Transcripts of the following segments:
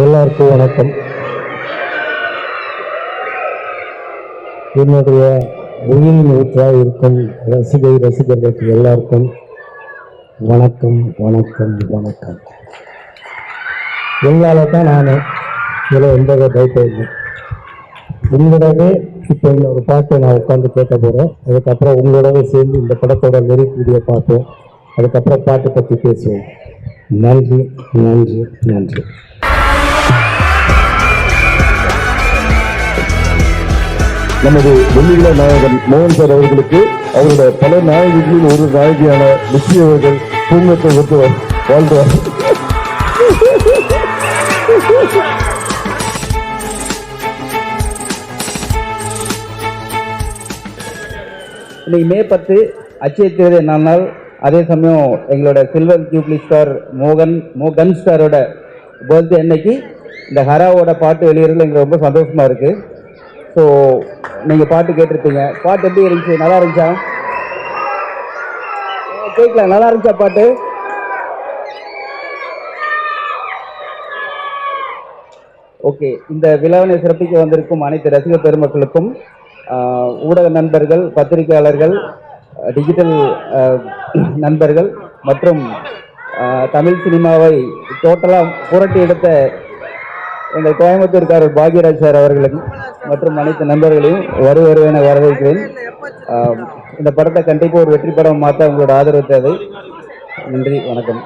எல்லாருக்கும் வணக்கம். என்னுடைய உயிரின் ஊற்றாக இருக்கும் ரசிகர்களுக்கு எல்லாருக்கும் வணக்கம் வணக்கம் வணக்கம். எங்களால் தான் நான் இதில் எந்த டவுட்டும் இல்லை. உங்களோடவே இப்போ இன்னொரு பாட்டை நான் உட்காந்து கேட்க போகிறேன். அதுக்கப்புறம் உங்களோடவே சேர்ந்து இந்த படத்தோட லிரிக் வீடியோ பார்ப்போம். அதுக்கப்புறம் பாட்டை பற்றி பேசுவோம். நன்றி நன்றி நன்றி. நமது வெள்ளிவிழா நாயகன் மோகன் சார் அவர்களுக்கு அவருடைய பல நாயகிகளில் ஒரு நாயகியான நிச்சய அவர்கள் பூங்கத்தை விட்டு வாழ்ந்தார். இன்னைக்கு மே 10 அச்சய திருதை நாள். அதே சமயம் எங்களோட சில்வர் ஜூப்ளி ஸ்டார் மோகன் ஸ்டாரோட பர்த்டே அன்னைக்கு இந்த ஹராவோட பாட்டு வெளியிறதுல எங்களுக்கு ரொம்ப சந்தோஷமா இருக்கு. ஸோ நீங்கள் பாட்டு கேட்டிருப்பீங்க. பாட்டு எப்படி இருந்துச்சு? நல்லா இருந்துச்சா? கேட்கலாம். நல்லா இருந்துச்சா பாட்டு? ஓகே. இந்த விழாவினை சிறப்பிக்க வந்திருக்கும் அனைத்து ரசிகர் பெருமக்களுக்கும், ஊடக நண்பர்கள், பத்திரிகையாளர்கள், டிஜிட்டல் நண்பர்கள் மற்றும் தமிழ் சினிமாவை டோட்டலாக புரட்டி எடுத்த எங்கள் கோயம்புத்தூர்காரர் பாக்யராஜ் சார் அவர்களுக்கு மற்றும் அனைத்து நண்பர்களையும் வருவென வரவேற்கிறேன். இந்த படத்தை கண்டிப்பாக ஒரு வெற்றி படம் மாற்ற உங்களோட ஆதரவு தேவை. நன்றி, வணக்கம்.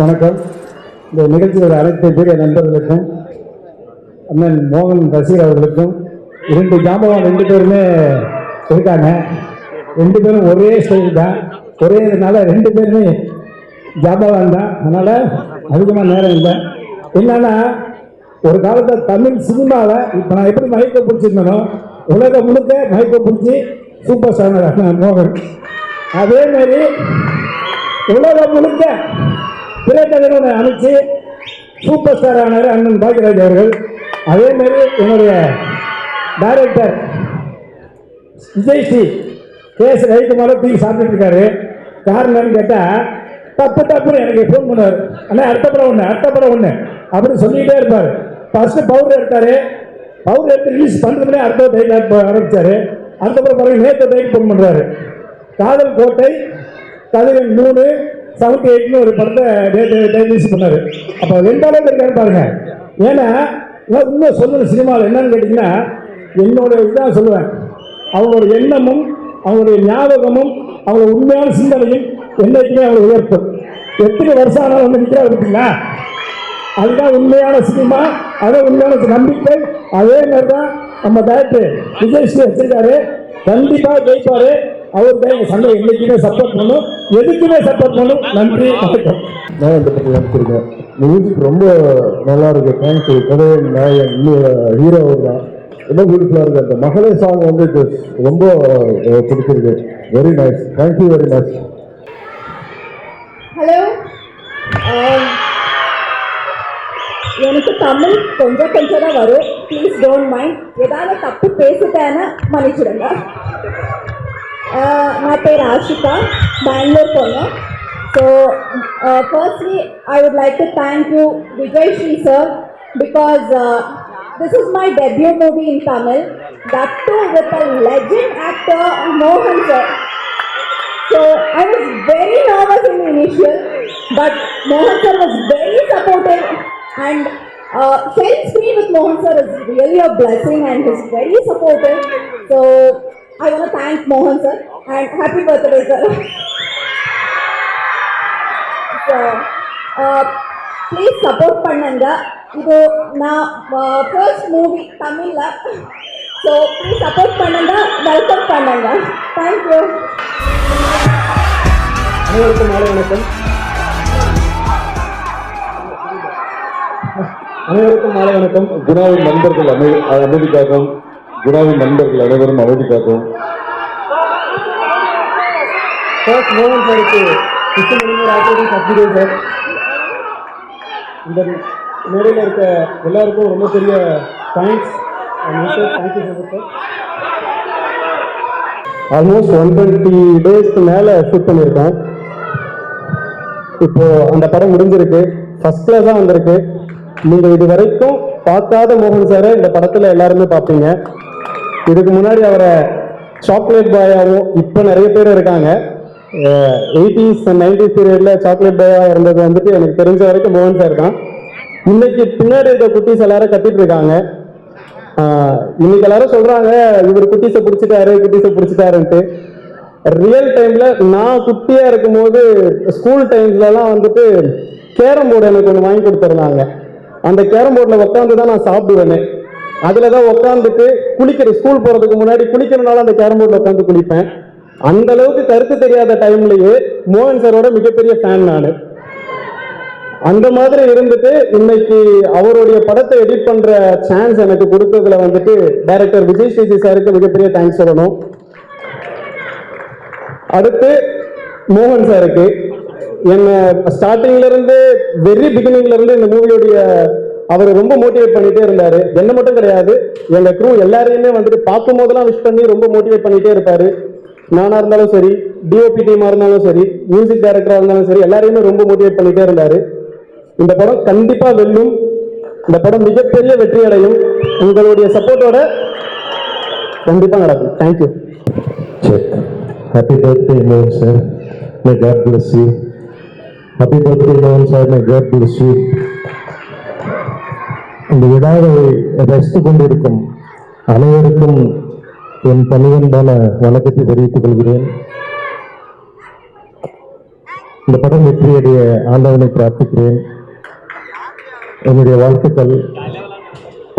வணக்கம். இந்த நிகழ்ச்சியோட அனைத்து பெரிய நண்பர்களுக்கும், அண்ணன் மோகன் ரசிகர் அவர்களுக்கும், 2 ஜாம்பவான் 2 பேருமே இருக்காங்க. 2 பேரும் ஒரே ஸ்டைல் தான், ஒரே இதனால 2 பேருமே ஜாம்பவான் தான். அதனால் அதிகமாக நேரம் இல்லை. என்னன்னா, ஒரு காலத்தில் தமிழ் சினிமாவில் இப்போ நான் எப்படி மயக்க பிடிச்சிருந்தனோ, உலகம் முழுக்க மயக்க பிடிச்சி சூப்பர் ஸ்டார் மோகன். அதேமாரி உலகம் முழுக்க திரைக்கதை அமைச்சு சூப்பர் ஸ்டார் ஆனார் அண்ணன் பாக்யராஜ் அவர்கள். அதே மாதிரி என்னுடைய டைரக்டர் விஜய் ஸ்ரீ கேஸ் ரைட்டு மேலே தூக்கி சாப்பிட்டு இருக்காரு. காரணம்னு கேட்டால் தப்புன்னு எனக்கு ஃபோன் பண்ணுவார். ஆனால் அடுத்த படம் ஒன்று அப்படின்னு சொல்லிக்கிட்டே இருப்பார். ஃபர்ஸ்ட்டு பவுடர் எடுத்தார். பவுடர் எடுத்து ரிலீஸ் பண்ணுறதுலேயே அடுத்த டைட் ஆரம்பித்தார். அடுத்த படம் நேற்று டைட் ஃபோன் பண்ணுறாரு. காதல் கோட்டை, கதிரன் 3, 78 ஒரு படத்தை ரிலீஸ் பண்ணாரு. அப்போ 2 அளவுக்கு இருக்காரு பாருங்க. ஏன்னா இன்னும் சொல்லணும் சினிமாவில் என்னன்னு கேட்டிங்கன்னா, என்னோட இதுதான் சொல்லுவேன், அவங்களோட எண்ணமும் அவங்களுடைய ஞாபகமும் அவங்களோட உண்மையான சிந்தனையும் என்னைக்குமே அவங்களை உயர்த்தும். எத்தனை வருஷம் ஆனாலும் வந்து நிற்கிறா இருக்குங்களா, அதுதான் உண்மையான சினிமா, அதான் உண்மையான நம்பிக்கை. அதே மாதிரி தான் நம்ம டைரக்டர் விஜய் ஸ்ரீ வச்சிருக்காரு. கண்டிப்பாக ஜெயிப்பாரு. அவருக்கு எங்கள் சண்டை என்னைக்குமே சப்போர்ட் பண்ணும், எதுக்குமே சப்போர்ட் பண்ணும். நன்றி, வணக்கம். நான் இந்த பற்றி நினைச்சிருக்கேன். மியூசிக் ரொம்ப நல்லா இருக்கு. தேங்க்ஸ். கதை நாயகன் ஹீரோ அவர் தான். ரொம்ப பியூட்டிஃபுல்லாக இருக்கு. அந்த மகளே சாங் வந்து ரொம்ப பிடிச்சிருக்கு. Very nice. Thank you very much. Hello, எனக்கு தமிழ் கொஞ்சம் தான் வரும். Please don't mind. ஏதாவது தப்பு பேசிட்டேன்னு மன்னிச்சிடுங்க. My name is Ashika, Bangalore பொண்ணு. So firstly I would like to thank you Vijay Shree sir, because this is my debut movie in Tamil, that too with a legend actor Mohan sir. So I was very nervous in the initial, but Mohan sir was very supportive, and sharing screen with Mohan sir is really a blessing, and he's very supportive. So I want to thank Mohan sir and happy birthday sir. So please support பண்ணுங்க. இது நான் first movie தமிழ்ல. So please support பண்ணுங்க, welcome பண்ணுங்க. Thank you. அனைவருக்கும் மாலை வணக்கம். அனைவருக்கும் மாலை வணக்கம். குணாவின் நண்பர்கள் அமைதி காக்கும். குணாவின் நண்பர்கள் அனைவரும் அமைதி காக்கும். ஃபர்ஸ்ட் மோகன் சாருக்கு சார். இந்த மேடையில் இருக்க எல்லாருக்கும் ரொம்ப பெரிய தேங்க்ஸ். Thank you sir. ஆல்மோஸ்ட் 120 டேஸ்க்கு மேலே ஷூட் பண்ணியிருக்கேன். இப்போ அந்த படம் முடிஞ்சிருக்கு. ஃபர்ஸ்ட் கிளாஸாக வந்திருக்கு. நீங்கள் இது வரைக்கும் பார்க்காத மோகன் சாரை இந்த படத்தில் எல்லாருமே பார்ப்பீங்க. இதுக்கு முன்னாடி அவரை சாக்லேட் பாயாகவும் இப்போ நிறைய பேர் இருக்காங்க. 80s and 90s பீரியடில் சாக்லேட் பாயாக இருந்தது வந்துட்டு எனக்கு தெரிஞ்ச வரைக்கும் மோகன் சார் தான். இன்னைக்கு பின்னாடி இருக்க குட்டீஸ் எல்லாரும் கத்திட்டு இருக்காங்க. இன்னைக்கு எல்லாரும் சொல்றாங்க இவர் குட்டீஸை பிடிச்சிட்டாருன்ட்டு. ரியல் டைம்ல நான் குட்டியா இருக்கும்போது ஸ்கூல் டைம்ஸ்லாம் வந்துட்டு கேரம் போர்டு எனக்கு ஒன்று வாங்கி கொடுத்துருந்தாங்க. அந்த கேரம் போர்டில் உட்காந்து தான் நான் சாப்பிடுவேனே. அதில் தான் உட்காந்துட்டு ஸ்கூல் போகிறதுக்கு முன்னாடி குளிக்கிறனால அந்த கேரம் போர்டில் உட்காந்து குளிப்பேன். அந்த அளவுக்கு கருத்து தெரியாத டைம்லயே மோகன் சாரோட மிகப்பெரிய ஃபேன் நான். அந்த மாதிரி இருந்துட்டு இன்னைக்கு அவருடைய படத்தை எடிட் பண்ற சான்ஸ் எனக்கு கொடுத்ததுல வந்துட்டு டைரக்டர் விஜய் சேசி சாருக்கு மிகப்பெரிய தேங்க்ஸ் சொல்லணும். அடுத்து மோகன் சாருக்கு என்ன ஸ்டார்டிங்ல இருந்து வெரி பிகினிங்ல இருந்து இந்த மூவியோடைய அவர் ரொம்ப மோட்டிவேட் பண்ணிட்டே இருந்தாரு. என்ன மட்டும் கிடையாது, எங்க க்ரூ எல்லாரையுமே வந்துட்டு பார்க்கும் போதெல்லாம் விஷ் பண்ணி ரொம்ப மோட்டிவேட் பண்ணிட்டே இருப்பாரு. நானா இருந்தாலும் சரி, டிஓபி டீமா இருந்தாலும் சரி, மியூசிக் டைரக்டரா இருந்தாலும் சரி, எல்லாரையுமே ரொம்ப மோட்டிவேட் பண்ணிட்டே இருந்தாரு. இந்த படம் கண்டிப்பா வெல்லும். இந்த படம் மிகப்பெரிய வெற்றி அடையும். உங்களுடைய சப்போர்ட்டோட கண்டிப்பா நடக்கும். Thank you. Happy birthday, Mohan sir. May God bless you. Happy birthday, Mohan sir. May God bless you. இந்த விழாவை ரசித்துக் கொண்டிருக்கும் அனைவருக்கும் என் பணிவன்பான வணக்கத்தை தெரிவித்துக் கொள்கிறேன். இந்த படம் வெற்றியடைய ஆண்டவனை பிரார்த்திக்கிறேன். என்னுடைய வாழ்த்துக்கள்.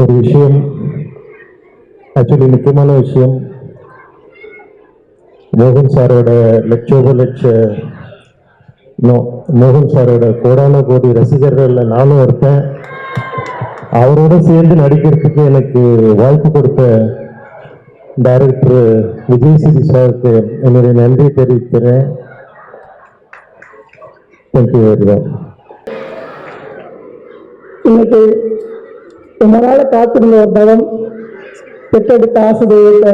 ஒரு விஷயம், ஆக்சுவலி முக்கியமான விஷயம், மோகன் சாரோட மோகன் சாரோட கோடான கோடி ரசிகர்கள் நானும் ஒருத்தன். அவரோட சேர்ந்து நடிக்கிறதுக்கு எனக்கு வாய்ப்பு கொடுத்த டைரக்டர் விஜய் சேசி சாருக்கு என்னுடைய நன்றி தெரிவிக்கிறேன். Thank you very much. இன்னைக்கு ரொம்ப நாள் காத்திருந்த ஒரு படம் பெற்றெடுத்த ஆசிரியத்தை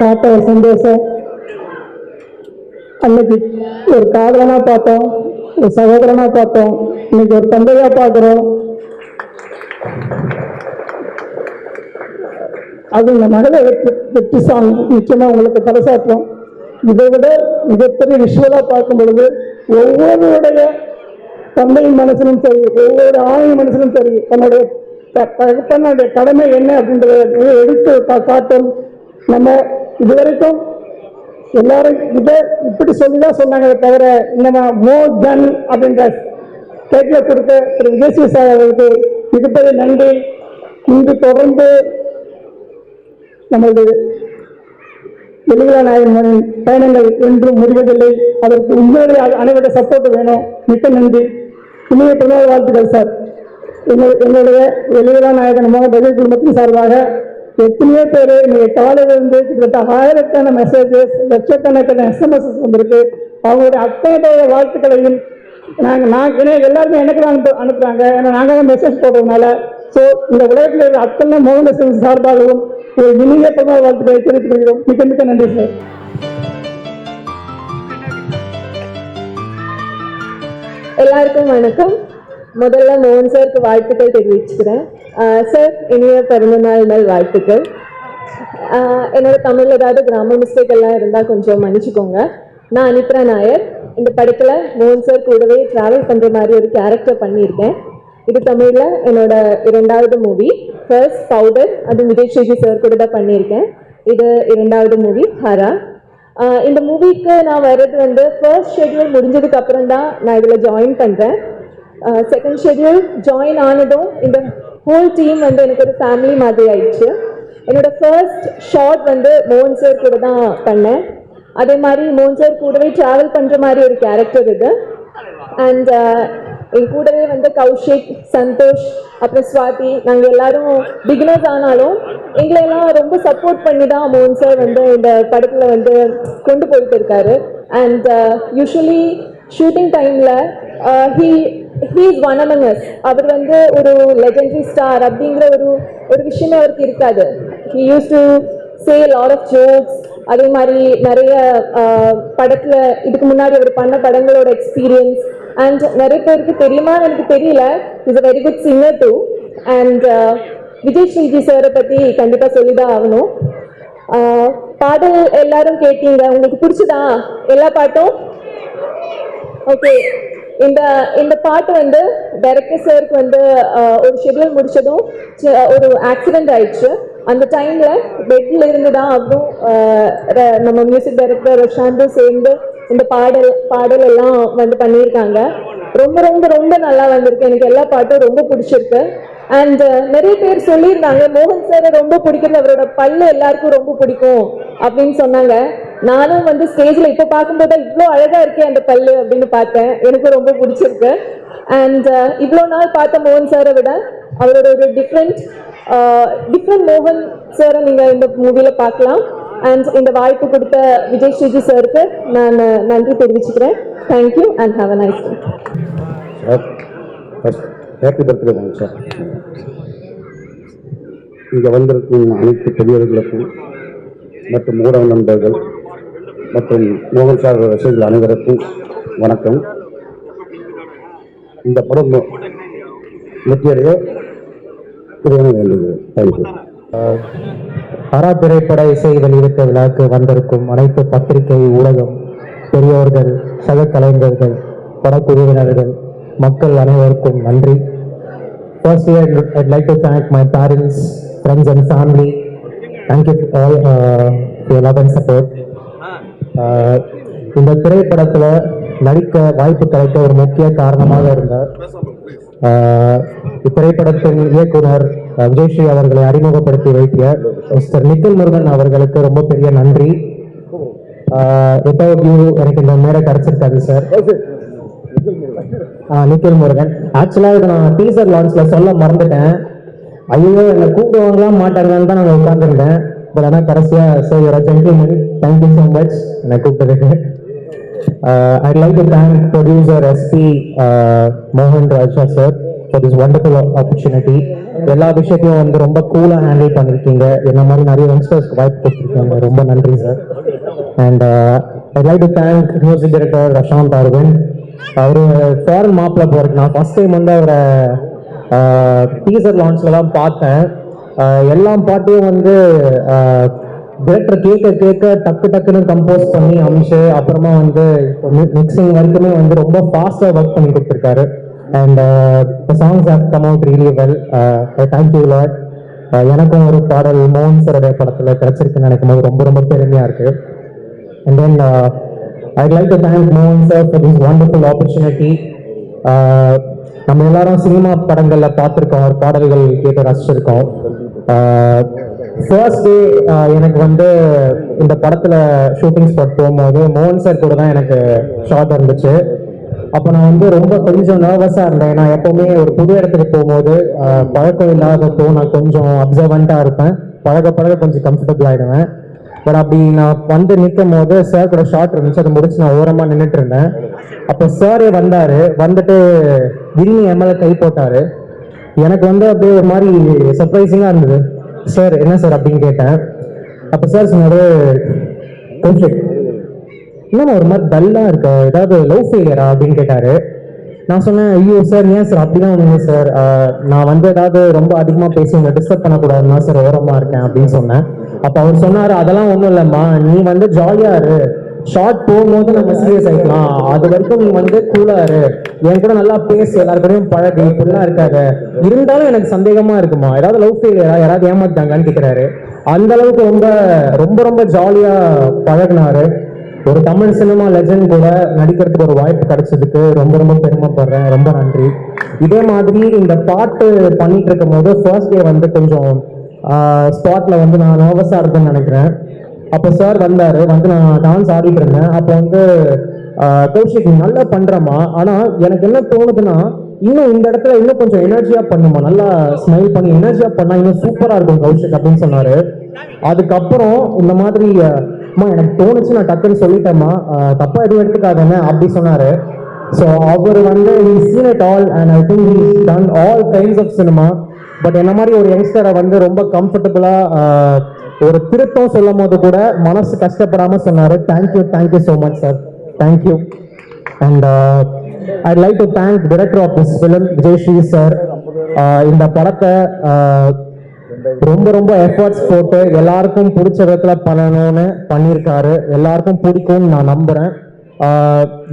பார்த்த ஒரு சந்தோஷம். அன்னைக்கு ஒரு காதலனா பார்த்தோம், ஒரு சகோதரனா பார்த்தோம், இன்னைக்கு ஒரு தந்தையா பார்க்கிறோம். அது இந்த மகள வெற்றி சாங் நிச்சயமா உங்களுக்கு பரிசாற்றும். இதை விட மிகப்பெரிய விஷுவலா பார்க்கும் பொழுது ஒவ்வொருடைய தந்தையின் மனசிலும் சரி, ஒவ்வொரு ஆணையின் மனசிலும் சரி, தன்னுடைய தன்னுடைய கடமை என்ன அப்படின்றத எடுத்து காட்டும். நம்ம இதுவரைக்கும் எல்லாரும் இதை இப்படி சொல்லிதான் சொன்னாங்க தவிர நம்ம மோர் தென் அப்படின்ற டைட்டில் கொடுத்த திரு விஜய் சேசி சார் அவர்களுக்கு மிகப்பெரிய நன்றி. இங்கு தொடர்ந்து நமது வெளியில நாயகன் பயணங்கள் என்றும் முடிவதில்லை. அதற்கு உண்மையிலே அனைவருடைய சப்போர்ட் வேணும். மிக்க நன்றி. இனிய பிறநாள் வாழ்த்துக்கள் சார். எங்களுடைய வெளியில நாயகன் மோகன் ரஜினி குடும்பத்தின் சார்பாக எத்தனையோ பேர் இன்னைக்கு காலையிலிருந்து கிட்டத்தட்ட 1000 மெசேஜஸ், லட்சக்கணக்கான SMS வந்திருக்கு. அவங்களுடைய அத்தனை வாழ்த்துக்களையும் எல்லாருமே எனக்கு அனுப்புறாங்க. ஏன்னா நாங்கள் தான் மெசேஜ் போடுறதுனால. ஸோ இந்த உலகத்தில் இருக்கிற அத்தனை மோகன் ரஜினி சார்பாகவும் ஒரு இனிய பிறநாள் வாழ்த்துக்களை தெரிவித்துக் கொள்கிறோம். மிக்க மிக்க நன்றி சார். எல்லாருக்கும் வணக்கம். முதல்ல மோகன் சாருக்கு வாழ்த்துக்கள் தெரிவிச்சுக்கிறேன். சார், இனிய பிறந்தநாள் நல் வாழ்த்துக்கள். என்னோட தமிழில் ஏதாவது கிராமர் மிஸ்டேக் எல்லாம் இருந்தால் கொஞ்சம் மன்னிச்சுக்கோங்க. நான் அனித்ரா நாயர். இந்த படத்தில் மோகன் சார் கூடவே ட்ராவல் பண்ணுற மாதிரி ஒரு கேரக்டர் பண்ணியிருக்கேன். இது தமிழில் என்னோட 2வது மூவி. ஃபர்ஸ்ட் பவுடர், அது விஜய் சேசி சார் கூட தான் பண்ணியிருக்கேன். இது 2வது மூவி ஹரா. இந்த மூவிக்கு நான் வர்றது ஃபர்ஸ்ட் ஷெட்யூல் முடிஞ்சதுக்கு அப்புறம் தான் நான் இதில் ஜாயின் பண்ணுறேன். செகண்ட் ஷெட்யூல் ஜாயின் ஆனதும் இந்த ஹோல் டீம் எனக்கு ஒரு ஃபேமிலி மாதிரி ஆயிடுச்சு. என்னோட ஃபர்ஸ்ட் ஷார்ட் மோகன் சார் கூட தான் பண்ணேன். அதே மாதிரி மோகன் சார் கூடவே ட்ராவல் பண்ணுற மாதிரி ஒரு கேரக்டர் இது. அண்ட் என் கூடவே வந்து கௌஷிக், சந்தோஷ், அப்புறம் ஸ்வாதி, நாங்கள் எல்லாரும் பிகினர்ஸ் ஆனாலும் எங்களை எல்லாம் ரொம்ப சப்போர்ட் பண்ணி தான் மோகன் சார் வந்து இந்த படத்தில் வந்து கொண்டு போயிட்டு இருக்காரு. அண்ட் யூஸ்வலி ஷூட்டிங் டைமில் he is one among us. அவர் வந்து ஒரு லெஜெண்டரி ஸ்டார் அப்படிங்கிற ஒரு விஷயமே அவருக்கு இருக்காது. He use to say lot of jokes. அதே மாதிரி நிறைய படத்தில் இதுக்கு முன்னாடி அவர் பண்ண படங்களோட எக்ஸ்பீரியன்ஸ் அண்ட் நிறைய பேருக்கு தெரியுமான்னு எனக்கு தெரியல, is a very good singer too. And Vijay Shriji சாரை பற்றி கண்டிப்பாக சொல்லிதான் ஆகணும். பாடல் எல்லாரும் கேட்டீங்க, உங்களுக்கு பிடிச்சதா எல்லா பாட்டும்? ஓகே, இந்த பாட்டு வந்து டைரக்டர் சாருக்கு வந்து ஒரு ஷெட்யூல் முடிச்சதும் ஒரு ஆக்சிடென்ட் ஆயிடுச்சு. அந்த டைம்ல பெட்ல இருந்து தான் அவரும் நம்ம மியூசிக் டைரக்டர் ரஷாந்து சேர்ந்து இந்த பாடல் எல்லாம் வந்து பண்ணியிருக்காங்க. ரொம்ப ரொம்ப ரொம்ப நல்லா வந்திருக்கு. எனக்கு எல்லா பாட்டும் ரொம்ப பிடிச்சிருக்கு. அண்ட் நிறைய பேர் சொல்லியிருந்தாங்க மோகன் சாரை ரொம்ப பிடிக்கிறது அவரோட பல்லு எல்லாருக்கும் ரொம்ப பிடிக்கும் அப்படின்னு சொன்னாங்க. நானும் வந்து ஸ்டேஜ்ல இப்ப பார்க்கும்போது இவ்வளோ அழகா இருக்கே அந்த பல்லு அப்படின்னு பார்த்தேன். எனக்கு ரொம்ப பிடிச்சிருக்கு. அண்ட் இவ்வளோ நாள் பார்த்த மோகன் சாரை விட அவரோட ஒரு டிஃப்ரெண்ட் மோகன் சாரை நீங்க இந்த மூவில பார்க்கலாம். அண்ட் இந்த வாய்ப்பு கொடுத்த விஜய் ஸ்ரீஜி சாருக்கு நான் நன்றி தெரிவிச்சுக்கிறேன். Thank you and have a nice day. Happy birthday மோகன் சார். இங்கே வந்திருக்கும் அனைத்து பெரியவர்களுக்கும் மற்றும் ஊடக நண்பர்கள் மற்றும் மோகன் சார் ரசிகர்கள் அனைவருக்கும் வணக்கம். இந்த படம் வெற்றியடைய வேண்டியது. தேங்க்யூ. அரா திரைப்பட இசை வெளியிட்ட விழாக்கு வந்திருக்கும் அனைத்து பத்திரிகை, ஊடகம், பெரியோர்கள், சக கலைஞர்கள், படக்குழுவினர்கள், மக்கள் அனைவருக்கும் நன்றி. Firstly, I'd like to thank my parents, friends and family. Thank you all for your love and support. இந்த திரைப்படத்தில் நடிக்க வாய்ப்பு கிடைக்க ஒரு முக்கிய காரணமாக இருந்தார் இத்திரைப்படத்தின் இயக்குனர் விஜய்ஸ்ரீ அவர்களை அறிமுகப்படுத்தி வைத்திய மிஸ்டர் நிக்கில் முருகன் அவர்களுக்கு ரொம்ப பெரிய நன்றி. வித்தவுட் யூ எனக்கு இந்த மேடை கிடைச்சிருக்காது சார். நிக்கில் முருகன். ஆக்சுவலாக இதை நான் டீசர் லான்ச்ல சொல்ல மறந்துட்டேன். ஐயோ என்னை கூப்பிடுவாங்களா மாட்டாங்கன்னு தான் நான் உட்காந்துருந்தேன். பட் ஆனால் கடைசியாக sir your gentleman, thank you so much என்னை கூப்பிட்டதுக்கு. I'd like to thank producer SP Mohan Raja sir for this wonderful opportunity. எல்லா விஷயத்தையும் வந்து ரொம்ப கூலா ஹேண்டில் பண்ணிருக்கீங்க. என்ன மாதிரி நிறைய யங்ஸ்டர்ஸ்க்கு வாய்ப்பு கொடுத்துருக்கீங்க. ரொம்ப நன்றி sir. And I'd like to thank music director Rashanth Aravind. அவரு ஃபாரின் மாப்பிள்ள போறதுக்கு நான் ஃபர்ஸ்ட் டைம் வந்து அவரை டீசர் லான்ச்ல தான் பார்த்தேன். எல்லா பாட்டையும் வந்து டைரக்டர் கேட்க டக்குன்னு கம்போஸ் பண்ணி அமிச்சு அப்புறமா வந்து மிக்சிங் வரைக்குமே வந்து ரொம்ப ஃபாஸ்டா ஒர்க் பண்ணி கொடுத்துருக்காரு. And songs have come out really well. Thank you lot. எனக்கும் ஒரு பாடல் மோகன் சாரோட படத்துல கிடைச்சிருக்குன்னு நினைக்கும் போது ரொம்ப ரொம்ப பெருமையா இருக்கு. And then I'd like to thank மோகன் sir for this wonderful opportunity. நம்ம எல்லாரும் சினிமா படங்கள்ல பார்த்துருக்கோம், ஒரு பாடல்கள் கேட்டு ரசிச்சிருக்கோம். ஃபர்ஸ்ட் டே எனக்கு வந்து இந்த படத்துல ஷூட்டிங் ஸ்பாட் போகும்போது மோகன் சார் கூட தான் எனக்கு ஷார்ட் இருந்துச்சு. அப்போ நான் வந்து ரொம்ப கொஞ்சம் நர்வஸா இருந்தேன். நான் எப்பவுமே ஒரு புது இடத்துக்கு போகும்போது பழக்கம் இல்லாதப்போ நான் கொஞ்சம் அப்சர்வெண்டா இருப்பேன். பழக கொஞ்சம் கம்ஃபர்டபுள் ஆயிடுவேன். பட் அப்படி நான் வந்து நிற்கும் போது சார் கூட ஷார்ட் இருந்துச்சு. அதை முடிச்சு நான் ஓரமா நின்றுட்டு இருந்தேன். அப்போ சாரே வந்தாரு. வந்துட்டு விரும்பி எம்எல்ஏ கை போட்டாரு. எனக்கு வந்து அப்படியே ஒரு மாதிரி சர்ப்ரைசிங்கா இருந்தது. சார் என்ன சார் அப்படின்னு கேட்டேன். அப்போ சார் சொன்னாரு, கௌஷிக் என்னம்மா ஒரு மாதிரி டல்லா இருக்க, ஏதாவது லவ் ஃபெயிலியரா அப்படின்னு கேட்டாரு. நான் சொன்னேன், ஐயோ சார் ஏன் சார் அப்படிதான் ஒண்ணுங்க சார், நான் வந்து ஏதாவது ரொம்ப அதிகமா பேசி உங்களை டிஸ்டர்ப் பண்ணக்கூடாதுன்னா சார் ஓரமா இருக்கேன் அப்படின்னு சொன்னேன். அப்ப அவர் சொன்னாரு, அதெல்லாம் ஒண்ணும் இல்லம்மா, நீ வந்து ஜாலியா இரு, ஷார்ட் போகும்போது நம்ம சீரியஸ் ஆயிக்கலாம், அது வரைக்கும் நீ வந்து கூலா இரு, என் கூட நல்லா பேசு, எல்லாருக்கூடையும் பழகு, இப்படிலாம் இருக்காது. இருந்தாலும் எனக்கு சந்தேகமா இருக்குமா, ஏதாவது லவ் ஃபெயிலியரா, யாராவது ஏமாத்தாங்கன்னு கேட்கிறாரு. அந்த அளவுக்கு ரொம்ப ரொம்ப ரொம்ப ஜாலியா பழகினாரு. ஒரு தமிழ் சினிமா லெஜண்ட் கூட நடிக்கிறதுக்கு ஒரு வாய்ப்பு கிடைச்சதுக்கு ரொம்ப ரொம்ப பெருமைப்படுறேன். ரொம்ப நன்றி. இதே மாதிரி இந்த பாட்டு பண்ணிட்டு இருக்கும் போது ஃபர்ஸ்ட் டே வந்து கொஞ்சம் ஸ்பாட்ல வந்து நான் நர்வஸா இருக்குன்னு நினைக்கிறேன். அப்போ சார் வந்தாரு. வந்து நான் டான்ஸ் ஆடிட்டு இருந்தேன். அப்போ வந்து கௌஷிக் நல்லா பண்றமா, ஆனா எனக்கு என்ன தோணுதுன்னா இன்னும் இந்த இடத்துல இன்னும் கொஞ்சம் எனர்ஜியாக பண்ணுமா, நல்லா ஸ்மைல் பண்ணி எனர்ஜியாக பண்ணால் இன்னும் சூப்பராக இருக்கும் கௌஷிக் அப்படின்னு சொன்னார். அதுக்கப்புறம் இந்த மாதிரி அம்மா எனக்கு தோணுச்சு, நான் டக்குன்னு சொல்லிட்டேம்மா, தப்பாக எதுவும் எடுத்துக்காதானே அப்படி சொன்னார். ஸோ அவர் வந்து seen it all and I think he's done all kinds of cinema. But என்ன மாதிரி ஒரு யங்ஸ்டரை வந்து ரொம்ப கம்ஃபர்டபுளாக ஒரு திருத்தம் சொல்லும் போது கூட மனசு கஷ்டப்படாமல் சொன்னார். Thank you so much sir, thank you. And I'd like to thank director of this film Vijayasri sir. இந்த படத்தை ரொம்ப ரொம்ப எஃபர்ட்ஸ் போட்டு எல்லாருக்கும் பிடிச்ச விதத்தில் பண்ணணும்னு பண்ணியிருக்காரு. எல்லாருக்கும் பிடிக்கும்னு நான் நம்புகிறேன்.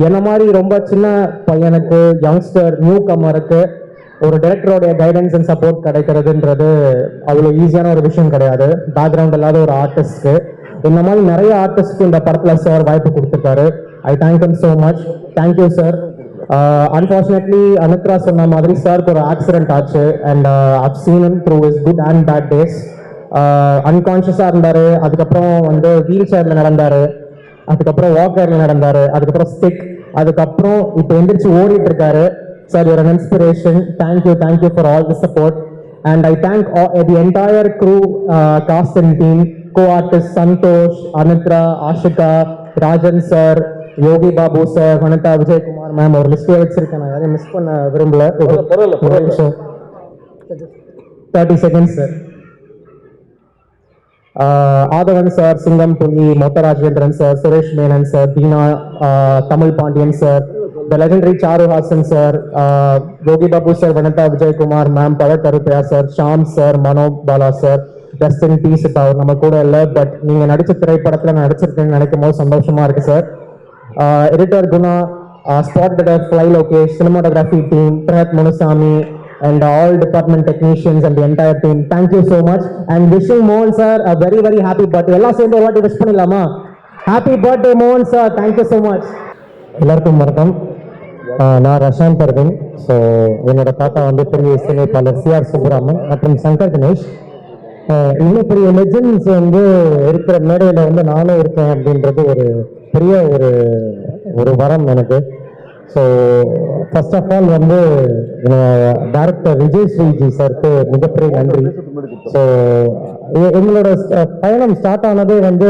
என்ன மாதிரி ரொம்ப சின்ன பையனுக்கு, யங்ஸ்டர், நியூ கம்மருக்கு ஒரு டைரக்டரோடைய கைடன்ஸ் அண்ட் சப்போர்ட் கிடைக்கிறதுன்றது அவ்வளோ ஈஸியான ஒரு விஷயம் கிடையாது. பேக்ரவுண்ட் இல்லாத ஒரு ஆர்டிஸ்ட்க்கு இந்த மாதிரி நிறைய ஆர்டிஸ்ட்க்கு இந்த படத்தில் சார் வாய்ப்பு கொடுத்துருக்காரு. I thank him so much. Thank you sir. Unfortunately Anuthra சொன்ன மாதிரி சாருக்கு ஒரு ஆக்சிடென்ட் ஆச்சு. And I've seen him through his good and bad days. அன்கான்ஷியஸாக இருந்தார், அதுக்கப்புறம் வந்து வீல் சேரில் நடந்தார், அதுக்கப்புறம் வாக்கரில் நடந்தார், அதுக்கப்புறம் ஸ்டிக், அதுக்கப்புறம் இப்போ எந்திரிச்சு ஓடிட்டு இருக்காரு. Sir, you're an inspiration. Thank you for all the support. And I thank the entire crew, cast and team, co-artist Santhosh, Anuthra, Ashika, Rajan sir, Yogi Babu sir, Vanitha, Vijayakumar ma'am. ஒரு லிஸ்டே வச்சிருக்கேன், நான் யாரையும் மிஸ் பண்ண விரும்பல. ஒரு நிமிஷம், 30 seconds sir. Aadhavan sir, Singampuli, Motta Rajendran sir, Suresh Menon sir, Dheena, Tamil Pandian sir, the legendary Charuhasan sir, Yogi Babu sir, Vanitha, Vijayakumar ma'am, பழக் Karuppaiah sir, Shaam sir, Mano Bala sir. Rest in peace. அவர் நம்ம கூட இல்லை, பட் நீங்க நடிச்ச திரைப்படத்தில் நான் நடிச்சிருக்கேன்னு நினைக்கும் போது சந்தோஷமா இருக்கு sir. Editor Guna, spot director fly Lokesh, cinematography team, Prahath Munusamy, and all department technicians and the entire team, thank you so much and wishing Mohan sir a very very happy birthday. எல்லாம் சேர்ந்து ஒரு வாட்டி விஷ் பண்ணிடலாமா? Happy birthday Mohan sir, thank you so much. எல்லாருக்கும் வணக்கம். நான் Rashanth Aravind. So என்னோட தாத்தா வந்து பெரிய இசையமைப்பாளர் CR சுப்புராமன் மற்றும் சங்கர் கணேஷ். இன்னும் பெரிய லெஜெண்ட்ஸ் வந்து இருக்கிற மேடையில் வந்து நானும் இருக்கேன் அப்படின்றது ஒரு பெரிய ஒரு வரம் எனக்கு. ஸோ ஃபர்ஸ்ட் ஆஃப் ஆல் வந்து டைரக்டர் விஜயஸ்ரீஜி சாருக்கு மிகப்பெரிய நன்றி. ஸோ எங்களோட பயணம் ஸ்டார்ட் ஆனதே வந்து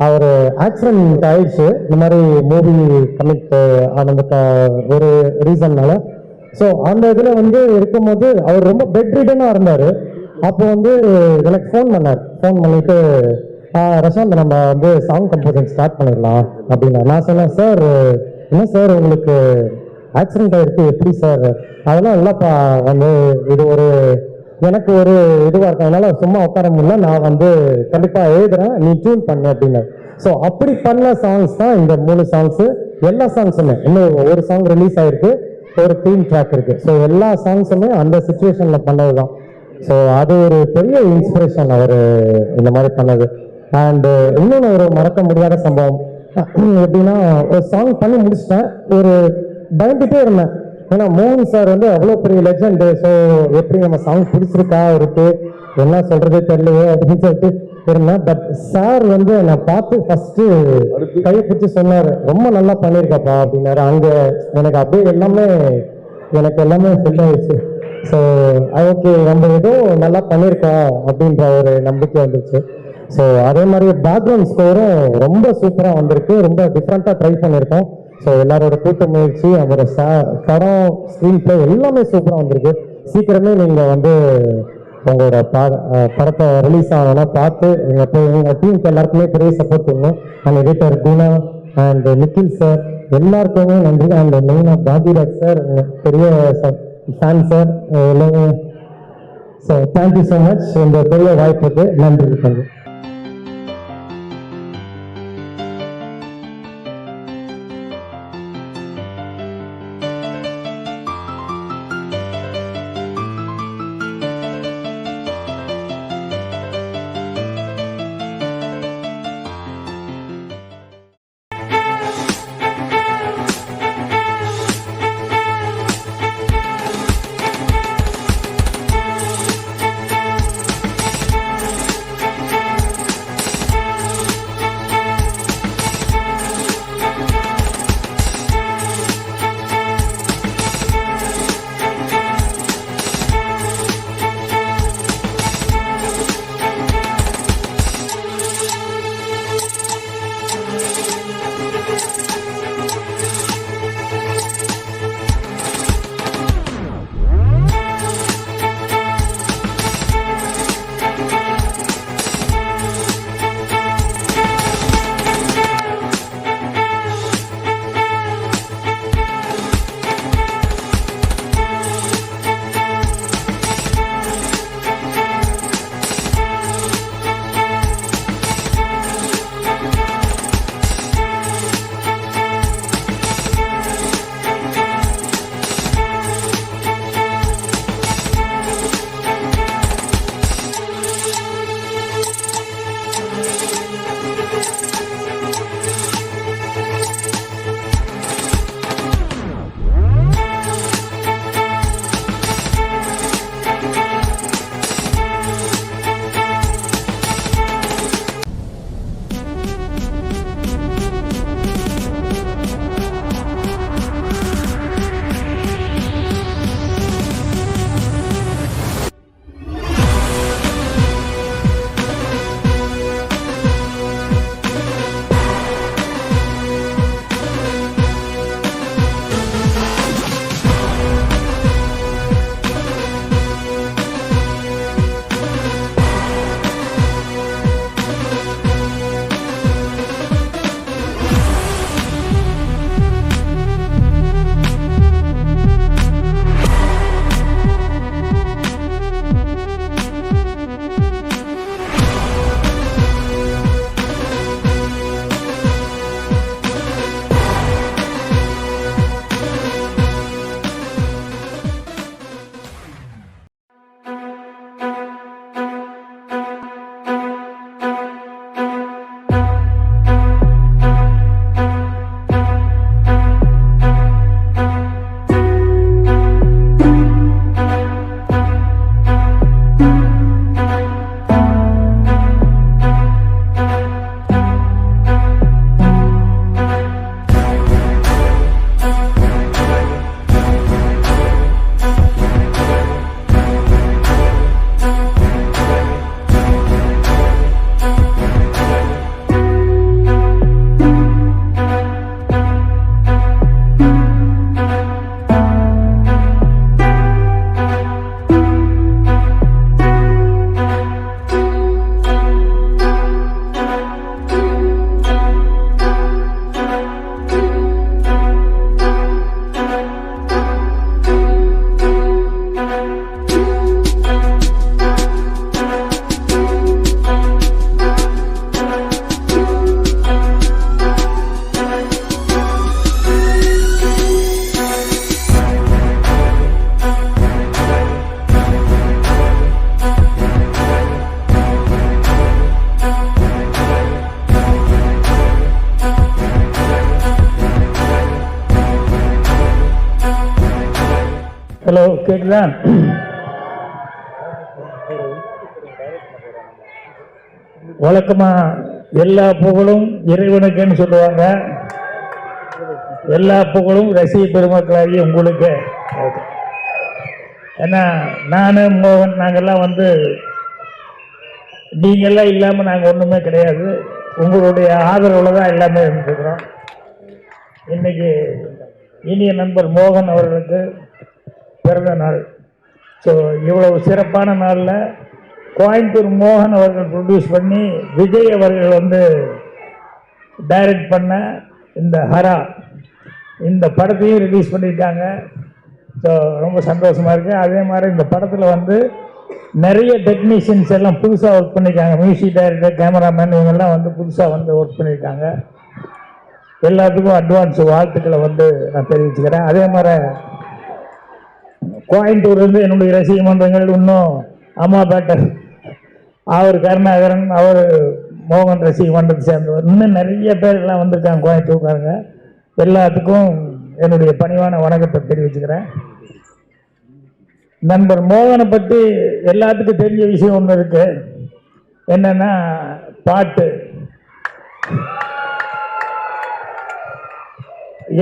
அவர் ஆக்சிடென்ட் ஆயிடுச்சு, இந்த மாதிரி மூவி கமிட் ஆனதுக்கு ஒரு ரீசன்னால. ஸோ அந்த இதில் வந்து இருக்கும்போது அவர் ரொம்ப பெட் ரிடனாக இருந்தார். அப்போ வந்து எனக்கு ஃபோன் பண்ணிட்டு ரஷாந்த் நம்ம வந்து சாங் கம்போசிங் ஸ்டார்ட் பண்ணிடலாம் அப்படின்னா. நான் சொன்னேன், சார் என்ன சார் உங்களுக்கு ஆக்சிடென்ட் ஆகிருக்கு, எப்படி சார்? அதெல்லாம் இல்லைப்பா, வந்து இது எனக்கு ஒரு இதுவாக இருக்கும், அதனால சும்மா உட்கார முடியல, நான் வந்து கண்டிப்பாக எழுதுறேன், நீ டியூன் பண்ணு அப்படின்னு. ஸோ அப்படி பண்ண சாங்ஸ் தான் இந்த 3 சாங்ஸு. எல்லா சாங்ஸுமே இன்னும் ஒரு சாங் ரிலீஸ் ஆகிருக்கு, ஒரு தீம் ட்ராக் இருக்கு. ஸோ எல்லா சாங்ஸுமே அந்த சுச்சுவேஷனில் பண்ணது தான். ஸோ அது ஒரு பெரிய இன்ஸ்பிரேஷன் அவர் இந்த மாதிரி பண்ணது. அண்டு இன்னொன்று ஒரு மறக்க முடியாத சம்பவம் எப்படின்னா, ஒரு சாங் பண்ணி முடிச்சிட்டேன், ஒரு பயந்துட்டே இருந்தேன். ஏன்னா மோகன் சார் வந்து அவ்வளோ பெரிய லெஜெண்டு. ஸோ எப்படி நம்ம சாங் பிடிச்சிருக்கா இருக்கு, என்ன சொல்றதே தெரியலையே அப்படின்னு சொல்லிட்டு இருந்தேன். பட் சார் வந்து நான் பார்த்து ஃபர்ஸ்ட் கையை பிடிச்சி சொன்னார், ரொம்ப நல்லா பண்ணியிருக்கப்பா அப்படின்னாரு. அங்கே எனக்கு அப்படியே எனக்கு எல்லாமே ஃபில் ஆயிடுச்சு. ஸோ ஓகே, நம்ம ஏதோ நல்லா பண்ணியிருக்கோம் அப்படின்ற ஒரு நம்பிக்கை வந்துருச்சு. ஸோ அதே மாதிரி பேக்ரவுண்ட் ஸ்கோரும் ரொம்ப சூப்பராக வந்திருக்கு, ரொம்ப டிஃப்ரெண்ட்டாக ட்ரை பண்ணியிருக்கோம். ஸோ எல்லாரோட கூட்ட முயற்சி, அதோட படம், ஸ்க்ரீன் பிளே எல்லாமே சூப்பராக வந்திருக்கு. சீக்கிரமே நீங்கள் வந்து உங்களோட படத்தை ரிலீஸ் ஆகணும்னா பார்த்து எங்கள் டீமுக்கு எல்லாருக்குமே பெரிய சப்போர்ட் பண்ணணும். And editor Guna and Nikhil sir எல்லாருக்குமே நன்றி. அண்ட் மெயினாக பாக்யராஜ் சார் பெரிய ஃபேன் சார் எல்லாமே. ஸோ தேங்க்யூ ஸோ மச் இந்த பெரிய வாய்ப்புக்கு நன்றி. ஹலோ, கேக்குதா? வழக்கமா எல்லா புகழும் இறைவனுக்குன்னு சொல்லுவாங்க. எல்லா புகழும் ரசிக பெருமக்களாகி உங்களுக்கு. ஏன்னா நானு மோகன் நாங்கெல்லாம் வந்து நீங்கெல்லாம் இல்லாமல் நாங்கள் ஒன்றுமே கிடையாது. உங்களுடைய ஆதரவில் தான் எல்லாமே இருந்துக்கிறோம். இன்னைக்கு இனிய நண்பர் மோகன் அவர்களுக்கு பிறந்த நாள். ஸோ இவ்வளவு சிறப்பான நாளில் கோயம்புத்தூர் மோகன் அவர்கள் ப்ரொடியூஸ் பண்ணி விஜய் அவர்கள் வந்து டைரக்ட் பண்ண இந்த ஹரா இந்த படத்தையும் ரிலீஸ் பண்ணியிருக்காங்க. ஸோ ரொம்ப சந்தோஷமாக இருக்குது. அதே மாதிரி இந்த படத்தில் வந்து நிறைய டெக்னீஷியன்ஸ் எல்லாம் புதுசாக ஒர்க் பண்ணியிருக்காங்க. மியூசிக் டைரக்டர், கேமராமேன் இவங்கெல்லாம் வந்து புதுசாக வந்து ஒர்க் பண்ணியிருக்காங்க. எல்லாத்துக்கும் அட்வான்ஸ் வாழ்த்துக்களை வந்து நான் தெரிவிச்சுக்கிறேன். அதே மாதிரி கோயம்புத்தூர்லேருந்து என்னுடைய ரசிக மன்றங்கள் இன்னும் அம்மாபேட்டர், அவர் கருணாகரன், அவர் மோகன் ரசிக மன்றத்தை சேர்ந்தவர், இன்னும் நிறைய பேர் எல்லாம் வந்திருக்காங்க கோயம்புத்தூர்காரங்க. எல்லாத்துக்கும் என்னுடைய பணிவான வணக்கத்தை தெரிவிச்சுக்கிறேன். நண்பர் மோகனை பற்றி எல்லாத்துக்கும் தெரிஞ்ச விஷயம் ஒன்று இருக்கு. என்னன்னா பாட்டு.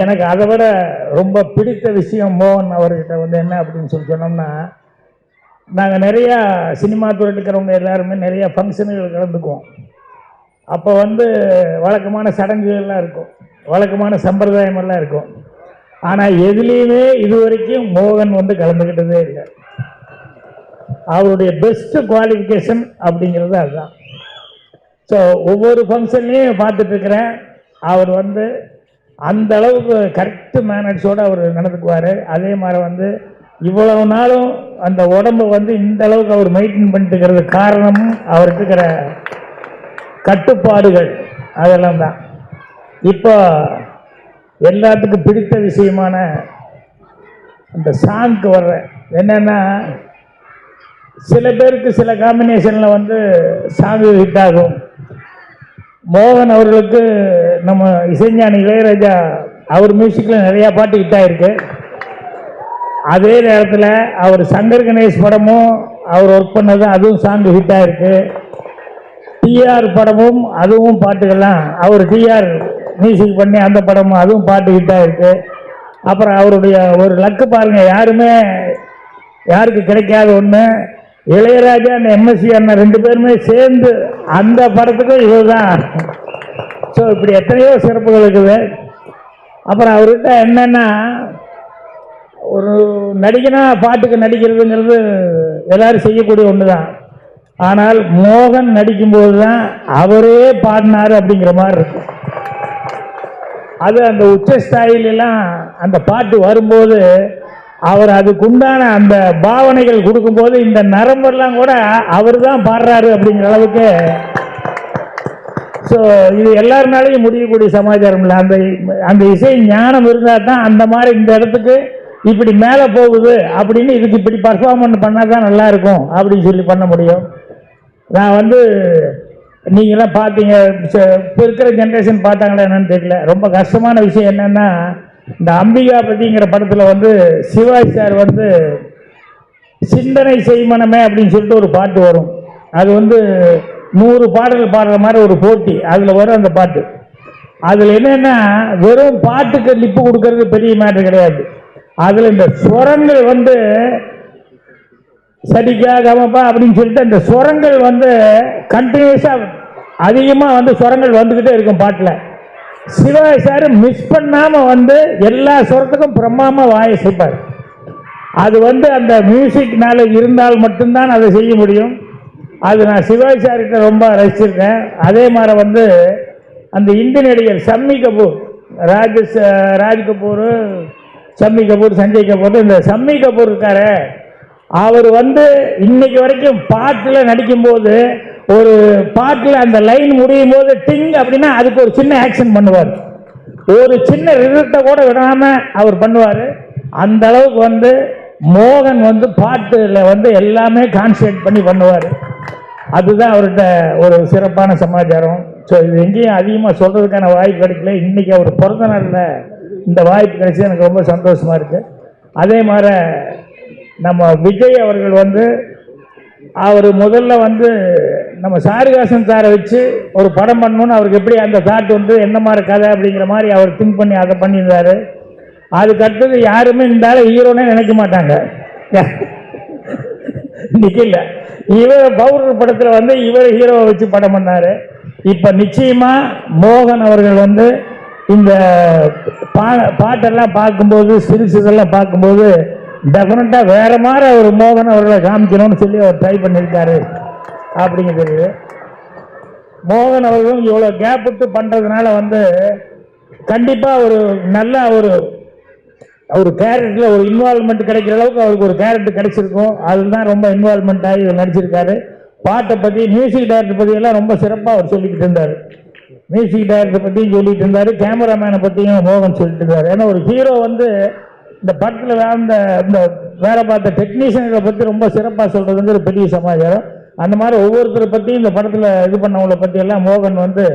எனக்கு அதை விட ரொம்ப பிடித்த விஷயம் மோகன் அவர்கிட்ட வந்து என்ன அப்படின்னு சொல்லி சொன்னோம்னா, நாங்கள் நிறையா சினிமா துறையில் இருக்கிறவங்க எல்லாருமே நிறைய ஃபங்க்ஷனுகள் கலந்துக்குவோம். அப்போ வந்து வழக்கமான சடங்குகள்லாம் இருக்கும், வழக்கமான சம்பிரதாயமெல்லாம் இருக்கும். ஆனால் எதுலேயுமே இதுவரைக்கும் மோகன் வந்து கலந்துக்கிட்டதே இல்லை. அவருடைய பெஸ்ட்டு குவாலிஃபிகேஷன் அப்படிங்கிறது அதுதான். ஸோ ஒவ்வொரு ஃபங்க்ஷன்லேயும் பார்த்துட்ருக்கிறேன், அவர் வந்து அந்த அளவுக்கு கரெக்டு மேனர்ஸோடு அவர் நடந்துக்குவார். அதே மாதிரி வந்து இவ்வளவு நாளும் அந்த உடம்பை வந்து இந்த அளவுக்கு அவர் மெயின்டைன் பண்ணிட்டு இருக்கிறது காரணமும் அவருக்கு இருக்கிற கட்டுப்பாடுகள் அதெல்லாம் தான். இப்போ எல்லாத்துக்கும் பிடித்த விஷயமான அந்த சாங்க்கு வர்றேன். என்னென்னா, சில பேருக்கு சில காம்பினேஷனில் வந்து சாங்கு ஹிட் ஆகும். மோகன் அவர்களுக்கு நம்ம இசைஞானி இளையராஜா அவர் மியூசிக்கில் நிறையா பாட்டு ஹிட் ஆகிருக்கு. அதே நேரத்தில் அவர் சங்கர் கணேஷ் படமும் அவர் ஒர்க் பண்ணது அதுவும் சாங்கு ஹிட் ஆகிருக்கு. டிஆர் படமும் அதுவும் பாட்டுகள்லாம் அவர் டிஆர் மியூசிக் பண்ணி அந்த படமும் அதுவும் பாட்டு ஹிட் ஆகிருக்கு. அப்புறம் அவருடைய ஒரு லக்கு பாருங்க, யாருக்கு கிடைக்காத ஒன்று, இளையராஜா அந்த எம்எஸ்சி அண்ணன் ரெண்டு பேருமே சேர்ந்து அந்த படத்துக்கு இவர் தான். ஸோ இப்படி எத்தனையோ சிறப்புகள் இருக்குது. அப்புறம் அவர்கிட்ட என்னென்னா, ஒரு நடிகனா பாட்டுக்கு நடிக்கிறதுங்கிறது எல்லாரும் செய்யக்கூடிய ஒன்று தான். ஆனால் மோகன் நடிக்கும்போது தான் அவரே பாடினார் அப்படிங்கிற மாதிரி இருக்கும். அது அந்த உச்ச ஸ்தாயிலெல்லாம் அந்த பாட்டு வரும்போது அவர் அதுக்குண்டான அந்த பாவனைகள் கொடுக்கும்போது இந்த நரம்பெல்லாம் கூட அவர் தான் பாடுறாரு அப்படிங்கிற அளவுக்கு. ஸோ இது எல்லாருனாலையும் முடியக்கூடிய சமாச்சாரம் இல்லை. அந்த இசை ஞானம் இருந்தால் தான் அந்த மாதிரி இந்த இடத்துக்கு இப்படி மேலே போகுது அப்படின்னு இதுக்கு இப்படி பர்ஃபார்மன்ஸ் பண்ணால் தான் நல்லா இருக்கும் அப்படின்னு சொல்லி பண்ண முடியும். நான் வந்து நீங்களாம் பார்த்தீங்க, இப்போ இருக்கிற ஜென்ரேஷன் பார்த்தாங்களா என்னன்னு தெரியல. ரொம்ப கஷ்டமான விஷயம் என்னென்னா, இந்த அம்பிகா பற்றிங்கிற படத்தில் வந்து சிவாஜி சார் வந்து சிந்தனை செய்மனமே அப்படின்னு சொல்லிட்டு ஒரு பாட்டு வரும். அது வந்து 100 பாடல் பாடுற மாதிரி ஒரு போட்டி, அதில் வரும் அந்த பாட்டு. அதில் என்னென்னா, வெறும் பாட்டுக்கு லிப்பு கொடுக்கறது பெரிய மேட்டர் கிடையாது. அதில் இந்த ஸ்வரங்கள் வந்து சரிக்கா கமப்பா அப்படின்னு சொல்லிட்டு அந்த ஸ்வரங்கள் வந்து கண்டினியூஸாக அதிகமாக வந்து ஸ்வரங்கள் வந்துக்கிட்டே இருக்கும் பாட்டில். சிவாஜி சார் மிஸ் பண்ணாமல் வந்து எல்லா ஸ்வரத்துக்கும் பிரம்மாமல் வாசிப்பார். அது வந்து அந்த மியூசிக் நாலேஜ் இருந்தால் மட்டும்தான் அதை செய்ய முடியும். அது நான் சிவாஜி சார்கிட்ட ரொம்ப ரசிச்சிருக்கேன். அதே மாதிரி வந்து அந்த இந்தி நடிகர் ஷம்மி கபூர், ராஜ் கபூர், ஷம்மி கபூர், சஞ்சய் கபூர், இந்த ஷம்மி கபூர் இருக்காரு, அவர் வந்து இன்னைக்கு வரைக்கும் பாட்டில் நடிக்கும்போது ஒரு பாட்டில் அந்த லைன் முடியும் போது டிங் அப்படின்னா அதுக்கு ஒரு சின்ன ஆக்ஷன் பண்ணுவார். ஒரு சின்ன ரிசல்ட்டை கூட விடாமல் அவர் பண்ணுவார். அந்த அளவுக்கு வந்து மோகன் வந்து பாட்டில் வந்து எல்லாமே கான்சன்ட்ரேட் பண்ணி பண்ணுவார். அதுதான் அவர்கிட்ட ஒரு சிறப்பான சமாச்சாரம். ஸோ இது எங்கேயும் அதிகமாக சொல்கிறதுக்கான வாய்ப்பு கிடைக்கல. இன்றைக்கி அவர் பிறந்த நாளில் இந்த வாய்ப்பு கிடைச்சி எனக்கு ரொம்ப சந்தோஷமாக இருக்குது. அதே மாதிரி நம்ம விஜய் அவர்கள் வந்து அவர் முதல்ல வந்து நம்ம சாரிகாசன் சாரை வச்சு ஒரு படம் பண்ணணும்னு அவருக்கு எப்படி அந்த தாட் வந்து என்ன மாதிரி கதை அப்படிங்கிற மாதிரி அவர் திங்க் பண்ணி அதை பண்ணியிருந்தாரு. அதுக்கு அடுத்தது யாருமே இந்த ஹீரோனே நினைக்க மாட்டாங்க. இன்னைக்கு இல்லை, இவர் பவுடர் படத்தில் வந்து இவர் ஹீரோவை வச்சு படம் பண்ணார். இப்போ நிச்சயமாக மோகன் அவர்கள் வந்து இந்த பாட்டெல்லாம் பார்க்கும்போது ஸ்டில்ஸ் இதெல்லாம் பார்க்கும்போது டெஃபினட்டாக வேற மாதிரி அவர் மோகன் அவர்களை காமிக்கணும்னு சொல்லி அவர் ட்ரை பண்ணியிருக்காரு அப்படிங்க தெரியுது. மோகன் அவர்களும் இவ்வளோ கேப் விட்டு பண்ணுறதுனால வந்து கண்டிப்பாக ஒரு நல்ல ஒரு கேரக்டரில் ஒரு இன்வால்மெண்ட் கிடைக்கிற அளவுக்கு அவருக்கு ஒரு கேரக்டர் கிடைச்சிருக்கும். அதுதான் ரொம்ப இன்வால்மெண்ட் ஆகி நடிச்சிருக்காரு. பாட்டை பற்றி மியூசிக் டைரக்டர் பற்றியெல்லாம் ரொம்ப சிறப்பாக அவர் சொல்லிக்கிட்டு இருந்தார். மியூசிக் டைரக்டர் பற்றியும் சொல்லிட்டு இருந்தார், கேமராமேனை பற்றியும் மோகன் சொல்லிட்டு இருந்தார். ஏன்னா ஒரு ஹீரோ வந்து இந்த படத்தில் இந்த வேலை பார்த்த டெக்னீஷியன்களை பற்றி ரொம்ப சிறப்பாக சொல்கிறது ஒரு பெரிய சமாச்சாரம். அந்த மாதிரி ஒவ்வொருத்தரை பற்றியும் இந்த படத்தில் இது பண்ணவங்களை பற்றியெல்லாம் மோகன் வந்து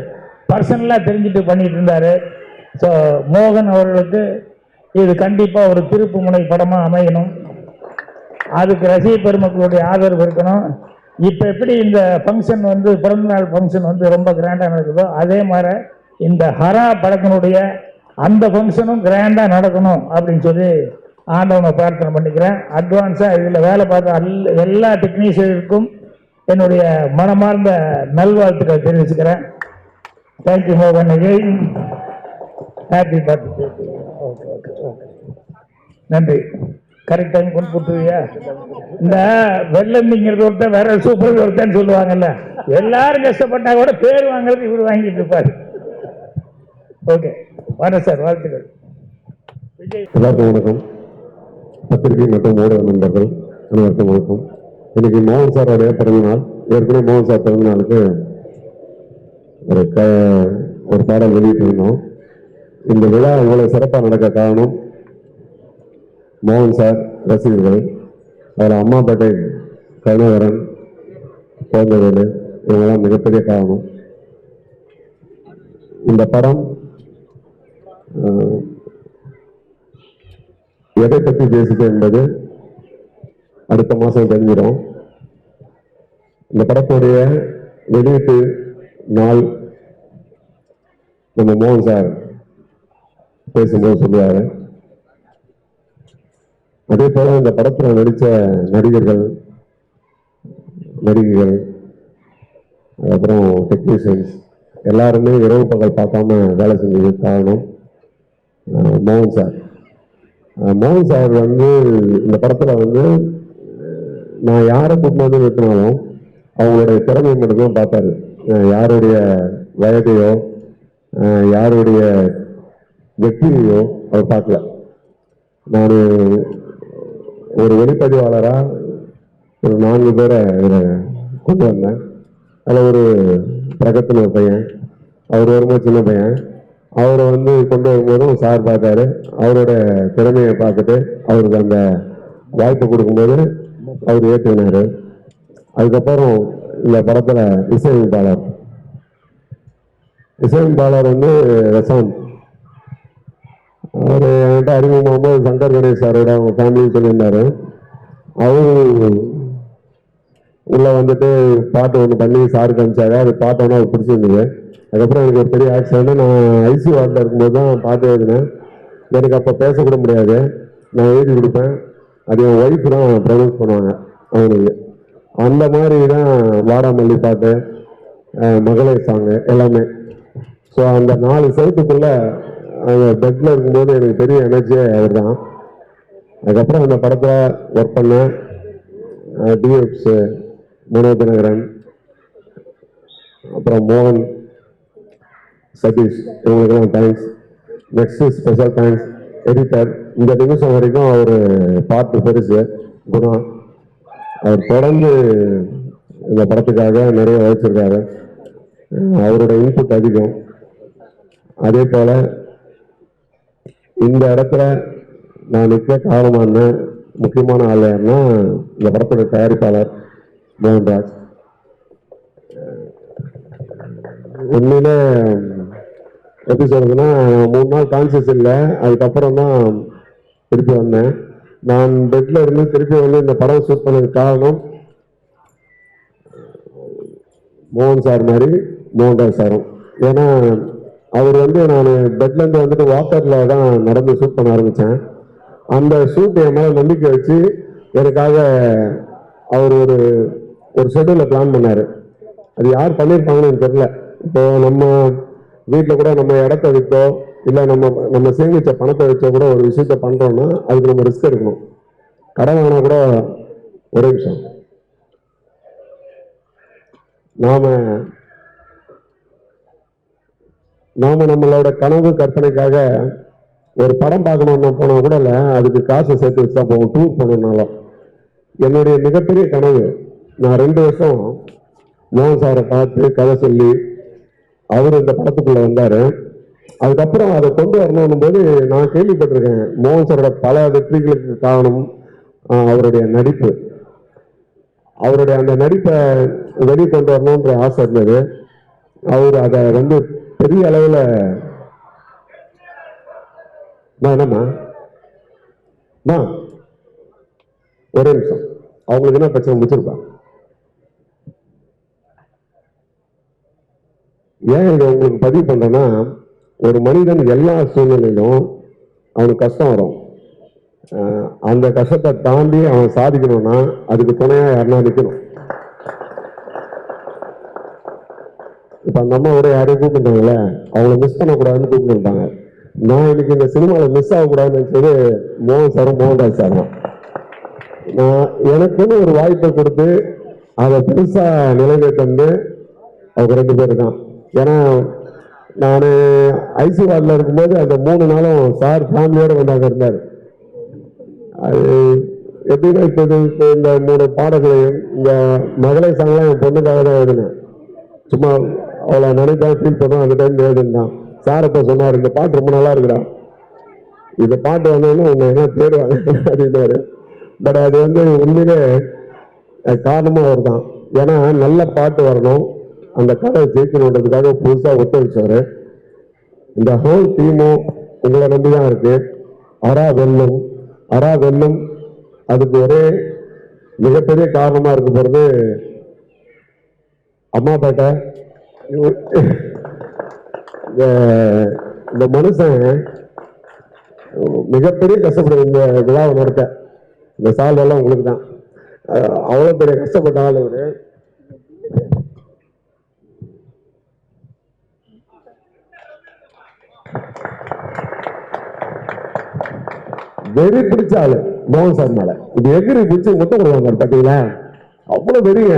பர்சனலாக தெரிஞ்சுட்டு பண்ணிட்டு இருந்தார். ஸோ மோகன் அவர்களுக்கு இது கண்டிப்பாக ஒரு திருப்பு முனை படமாக அமையணும். அதுக்கு ரசிக பெருமக்களுடைய ஆதரவு இருக்கணும். இப்போ எப்படி இந்த ஃபங்க்ஷன் வந்து பிறந்தநாள் ஃபங்க்ஷன் வந்து ரொம்ப கிராண்டாக நடக்குதோ அதே மாதிரி இந்த ஹரா படத்தினுடைய அந்த ஃபங்க்ஷனும் கிராண்டாக நடக்கணும் அப்படின்னு சொல்லி ஆண்டவனை பிரார்த்தனை பண்ணிக்கிறேன். அட்வான்ஸாக இதில் வேலை பார்த்த எல்லா டெக்னீஷியனுக்கும் என்னுடைய மனமார்ந்த நல்வாழ்த்துக்கள் தெரிவிச்சுக்கிறேன். தேங்க்யூ மோகன், happy birthday. Okay okay okay, நன்றி. கரெக்ட் டைம் கொண்டு போட்டுருவியா? இந்த வெள்ளந்திங்கிறது ஒருத்தன் வேற சூப்பர் ஒருத்தன்னு சொல்லுவாங்கல்ல, எல்லாரும் கஷ்டப்பட்டா கூட பேர் வாங்குறது இவர் வாங்கிட்டு இருப்பாரு. ஓகே, வணக்கம் சார், வாழ்த்துக்கள். எல்லாருக்கும் வணக்கம். பத்திரிகை மற்றும் ஊடக நண்பர்கள் அனைவருக்கும் வணக்கம். இன்னைக்கு மோகன் சாரோடைய பிறந்தநாள். ஏற்கனவே மோகன் சார் பிறந்தநாளுக்கு ஒரு பாடல் வெளியிட்டிருந்தோம். இந்த விழா இவ்வளவு சிறப்பாக நடக்க காரணம் மோகன் சார் ரசிகர்கள், அதில் அம்மாப்பேட்டை கருணாகரன், குழந்தைவேலு, இவங்கெல்லாம் மிகப்பெரிய காரணம். இந்த படம் எதை பற்றி பேசுது என்பது அடுத்த மாதம் தெரிஞ்சிடும். இந்த படத்துடைய வெளியீட்டு நாள் நம்ம மோகன் சார் பேசும்போது சொல்லுவாரு. அதே போல இந்த படத்தில் நடித்த நடிகர்கள், நடிகைகள், அப்புறம் டெக்னீஷியன்ஸ் எல்லாருமே இரவு பகல் பார்க்காம வேலை செஞ்சது காரணம் மோகன் சார். மோகன் சார் வந்து இந்த படத்தில் வந்து நான் யாரை கூப்பிட்டு வந்து நிறுத்தினாலும் அவங்களுடைய திறமையை மட்டும்தான் பார்த்தாரு. யாருடைய வயதையோ யாருடைய வெற்றியையோ அவர் பார்க்கல. நான் ஒரு ஒளிப்பதிவாளராக ஒரு 4 பேரை கொண்டு வந்தேன். அதில் ஒரு பிரகத்தின் ஒரு பையன், அவர் வரும்போது சின்ன பையன், அவரை வந்து கொண்டு வரும்போதும் சார் பார்த்தாரு. அவரோட திறமையை பார்த்துட்டு அவருக்கு அந்த வாய்ப்பு கொடுக்கும்போது அவர் ஏற்றுக்கினார். அதுக்கப்புறம் இந்த படத்தில் இசையமைப்பாளர் வந்து ரசவந்த், அவர் என்கிட்ட அறிமுகமாகும்போது சங்கர் கணேஷ் சாரோட அவங்க ஃபேமிலின்னு சொல்லியிருந்தாரு. அவரு உள்ள வந்துட்டு பாட்டு ஒன்று பண்ணி சாருக்கு அனுப்பிச்சாரு. அது பாட்டோன்னா அவர் பிடிச்சிருந்தது. அதுக்கப்புறம் எனக்கு ஒரு பெரிய ஆக்சிடென்ட். நான் ஐசி வார்டில் இருக்கும்போது தான் பாட்டு எழுதினேன். எனக்கு அப்போ பேசக்கூட முடியாது, நான் எழுதி கொடுப்பேன். அது என் ஒய்ஃப் தான் ப்ரொடியூஸ் பண்ணுவாங்க அவங்களுக்கு. அந்த மாதிரி தான் வாடாமல்லி பாட்டு, மகளே சாங்கு எல்லாமே. ஸோ அந்த 4 செவத்துக்குள்ள அந்த பெட்டில் இருக்கும்போது எனக்கு பெரிய எனர்ஜியே அவர் தான். அதுக்கப்புறம் அந்த படத்தில் ஒர்க் பண்ண டிஎஃப்ஸ் மனோஜ் தினகரன், அப்புறம் மோகன், சதீஷ், இவங்களுக்கெல்லாம் thanks. Next special thanks editor. இந்த நிமிஷம் வரைக்கும் அவர் பார்த்து பெருசு குணா, அவர் தொடர்ந்து இந்த படத்துக்காக நிறைய உழைச்சிருக்காரு. அவரோட இன்புட் அதிகம். அதே போல இந்த இடத்துல நான் நிற்க காரணமான முக்கியமான ஆள் யாருன்னா இந்த படத்தோட தயாரிப்பாளர் மோகன்ராஜ். உண்மையிலே எப்படி சொல்றதுன்னா 3 நாள் கான்சியஸ் இல்லை. அதுக்கப்புறம் தான் திருப்பி வந்தேன். நான் பெட்ல இருந்து திருப்பி வந்து இந்த படம் ஷூட் பண்ணதுக்கு காரணம் மோகன் சார் மாதிரி மோகன்ராஜ் சாரும். ஏன்னா அவர் வந்து நான் பெட்லேருந்து வந்துட்டு வாக்கரில் தான் நடந்து ஷூட் பண்ண ஆரம்பித்தேன். அந்த ஷூட் என் மேலே நம்பிக்கை வச்சு எனக்காக அவர் ஒரு ஷெட்யூலில் பிளான் பண்ணார். அது யார் பண்ணியிருப்பாங்கன்னு எனக்கு தெரியல. இப்போ நம்ம வீட்டில் கூட நம்ம இடத்த விற்றோ இல்லை நம்ம சேமித்த பணத்தை வச்சோ கூட ஒரு விஷயத்த பண்ணுறோன்னா அதுக்கு நம்ம ரிஸ்க் எடுக்கணும். கடன் வாங்கினா கூட ஒரே விஷயம் நாம நம்மளோட கனவு கற்பனைக்காக ஒரு படம் பார்க்கணும்னு போனா கூட இல்லை, அதுக்கு காசு சேர்த்து வச்சு தான் போவோம். டூர் போகணுன்னாலும் என்னுடைய மிகப்பெரிய கனவு, நான் 2 வருஷம் மோகன் சாரை பார்த்து கதை சொல்லி அவர் இந்த படத்துக்குள்ள வந்தாரு. அதுக்கப்புறம் அதை கொண்டு வரணும் போது நான் கேள்விப்பட்டிருக்கேன் மோகன் சாரோட பல வெற்றிகளுக்கு காரணம் அவருடைய நடிப்பு. அவருடைய அந்த நடிப்பை வெளியே கொண்டு வரணுன்ற ஆசை இருந்தது. அவர் அதை வந்து பெரிய அளவில் என்னம்மா ஒரே நிமிஷம் அவங்களுக்கு என்ன பிரச்சனை முடிச்சிருப்பா. ஏன் இதை உங்களுக்கு பதிவு பண்றேன்னா, ஒரு மனிதன் எல்லா சூழ்நிலையிலும் அவனுக்கு கஷ்டம் வரும். அந்த கஷ்டத்தை தாண்டி அவன் சாதிக்கணும்னா அதுக்கு துணையா யாருன்னா நிற்கணும். இப்ப அந்த அம்மாவோட யாரையும் கூப்பிட்டுட்டாங்களே, அவங்கள மிஸ் பண்ணக்கூடாதுன்னு கூப்பிட்டுட்டாங்க. நான் இன்னைக்கு இந்த சினிமாவில் மிஸ் ஆகக்கூடாதுன்னு நினைச்சது மோகன் சாரும் மோகன்ராஜ் சார் தான். நான் எனக்குன்னு ஒரு வாய்ப்பை கொடுத்து அதை பெருசா நிலைநிறுத்தந்து அவங்க 2 பேர் தான். ஏன்னா நான் ஐசி வார்டில் இருக்கும்போது அந்த 3 நாளும் சார் ஃபேமிலியோடு வந்தாங்க இருந்தார். அது எப்படின்னா இப்போ இந்த 3 பாடங்களையும் இந்த மகளை சாங்கெல்லாம் என் பொண்ணுக்காக தான் எழுதினேன். சும்மா அவளை நினைப்பா ஃபீல் பண்ணுவோம். அந்த டைம் எழுதுனான். சார் அப்போ சொன்னார், இந்த பாட்டு ரொம்ப நல்லா இருக்குடா, இந்த பாட்டு வந்தோன்னு உன்னை என்ன தேடுவாங்க அப்படின்னாரு. பட் அது வந்து உண்மையிலே காரணமும் அவர் தான். ஏன்னா நல்ல பாட்டு வரணும், அந்த கதை ஜெயிக்கணுன்றதுக்காக புதுசாக ஒத்துழைச்சாரு. இந்த ஹோல் டீமும் உங்களை நம்பி தான் இருக்கு. அரா வெல்லும் அதுக்கு ஒரே மிகப்பெரிய காரணமா இருக்க போறது அம்மாப்பேட்டை. இந்த மனுஷன் மிகப்பெரிய கஷ்டப்படுற இந்த விழாவை நடத்த. இந்த சால்வெல்லாம் உங்களுக்கு தான். அவ்வளோ பெரிய கஷ்டப்பட்ட ஆள் இவரு. வெறி பிடிச்ச ஆளு மோகன் சார் மேல. இது எகிரி பிடிச்சி முத்தம் கொடுவாங்க பார்த்தீங்களா, அவ்வளவு வெறிய.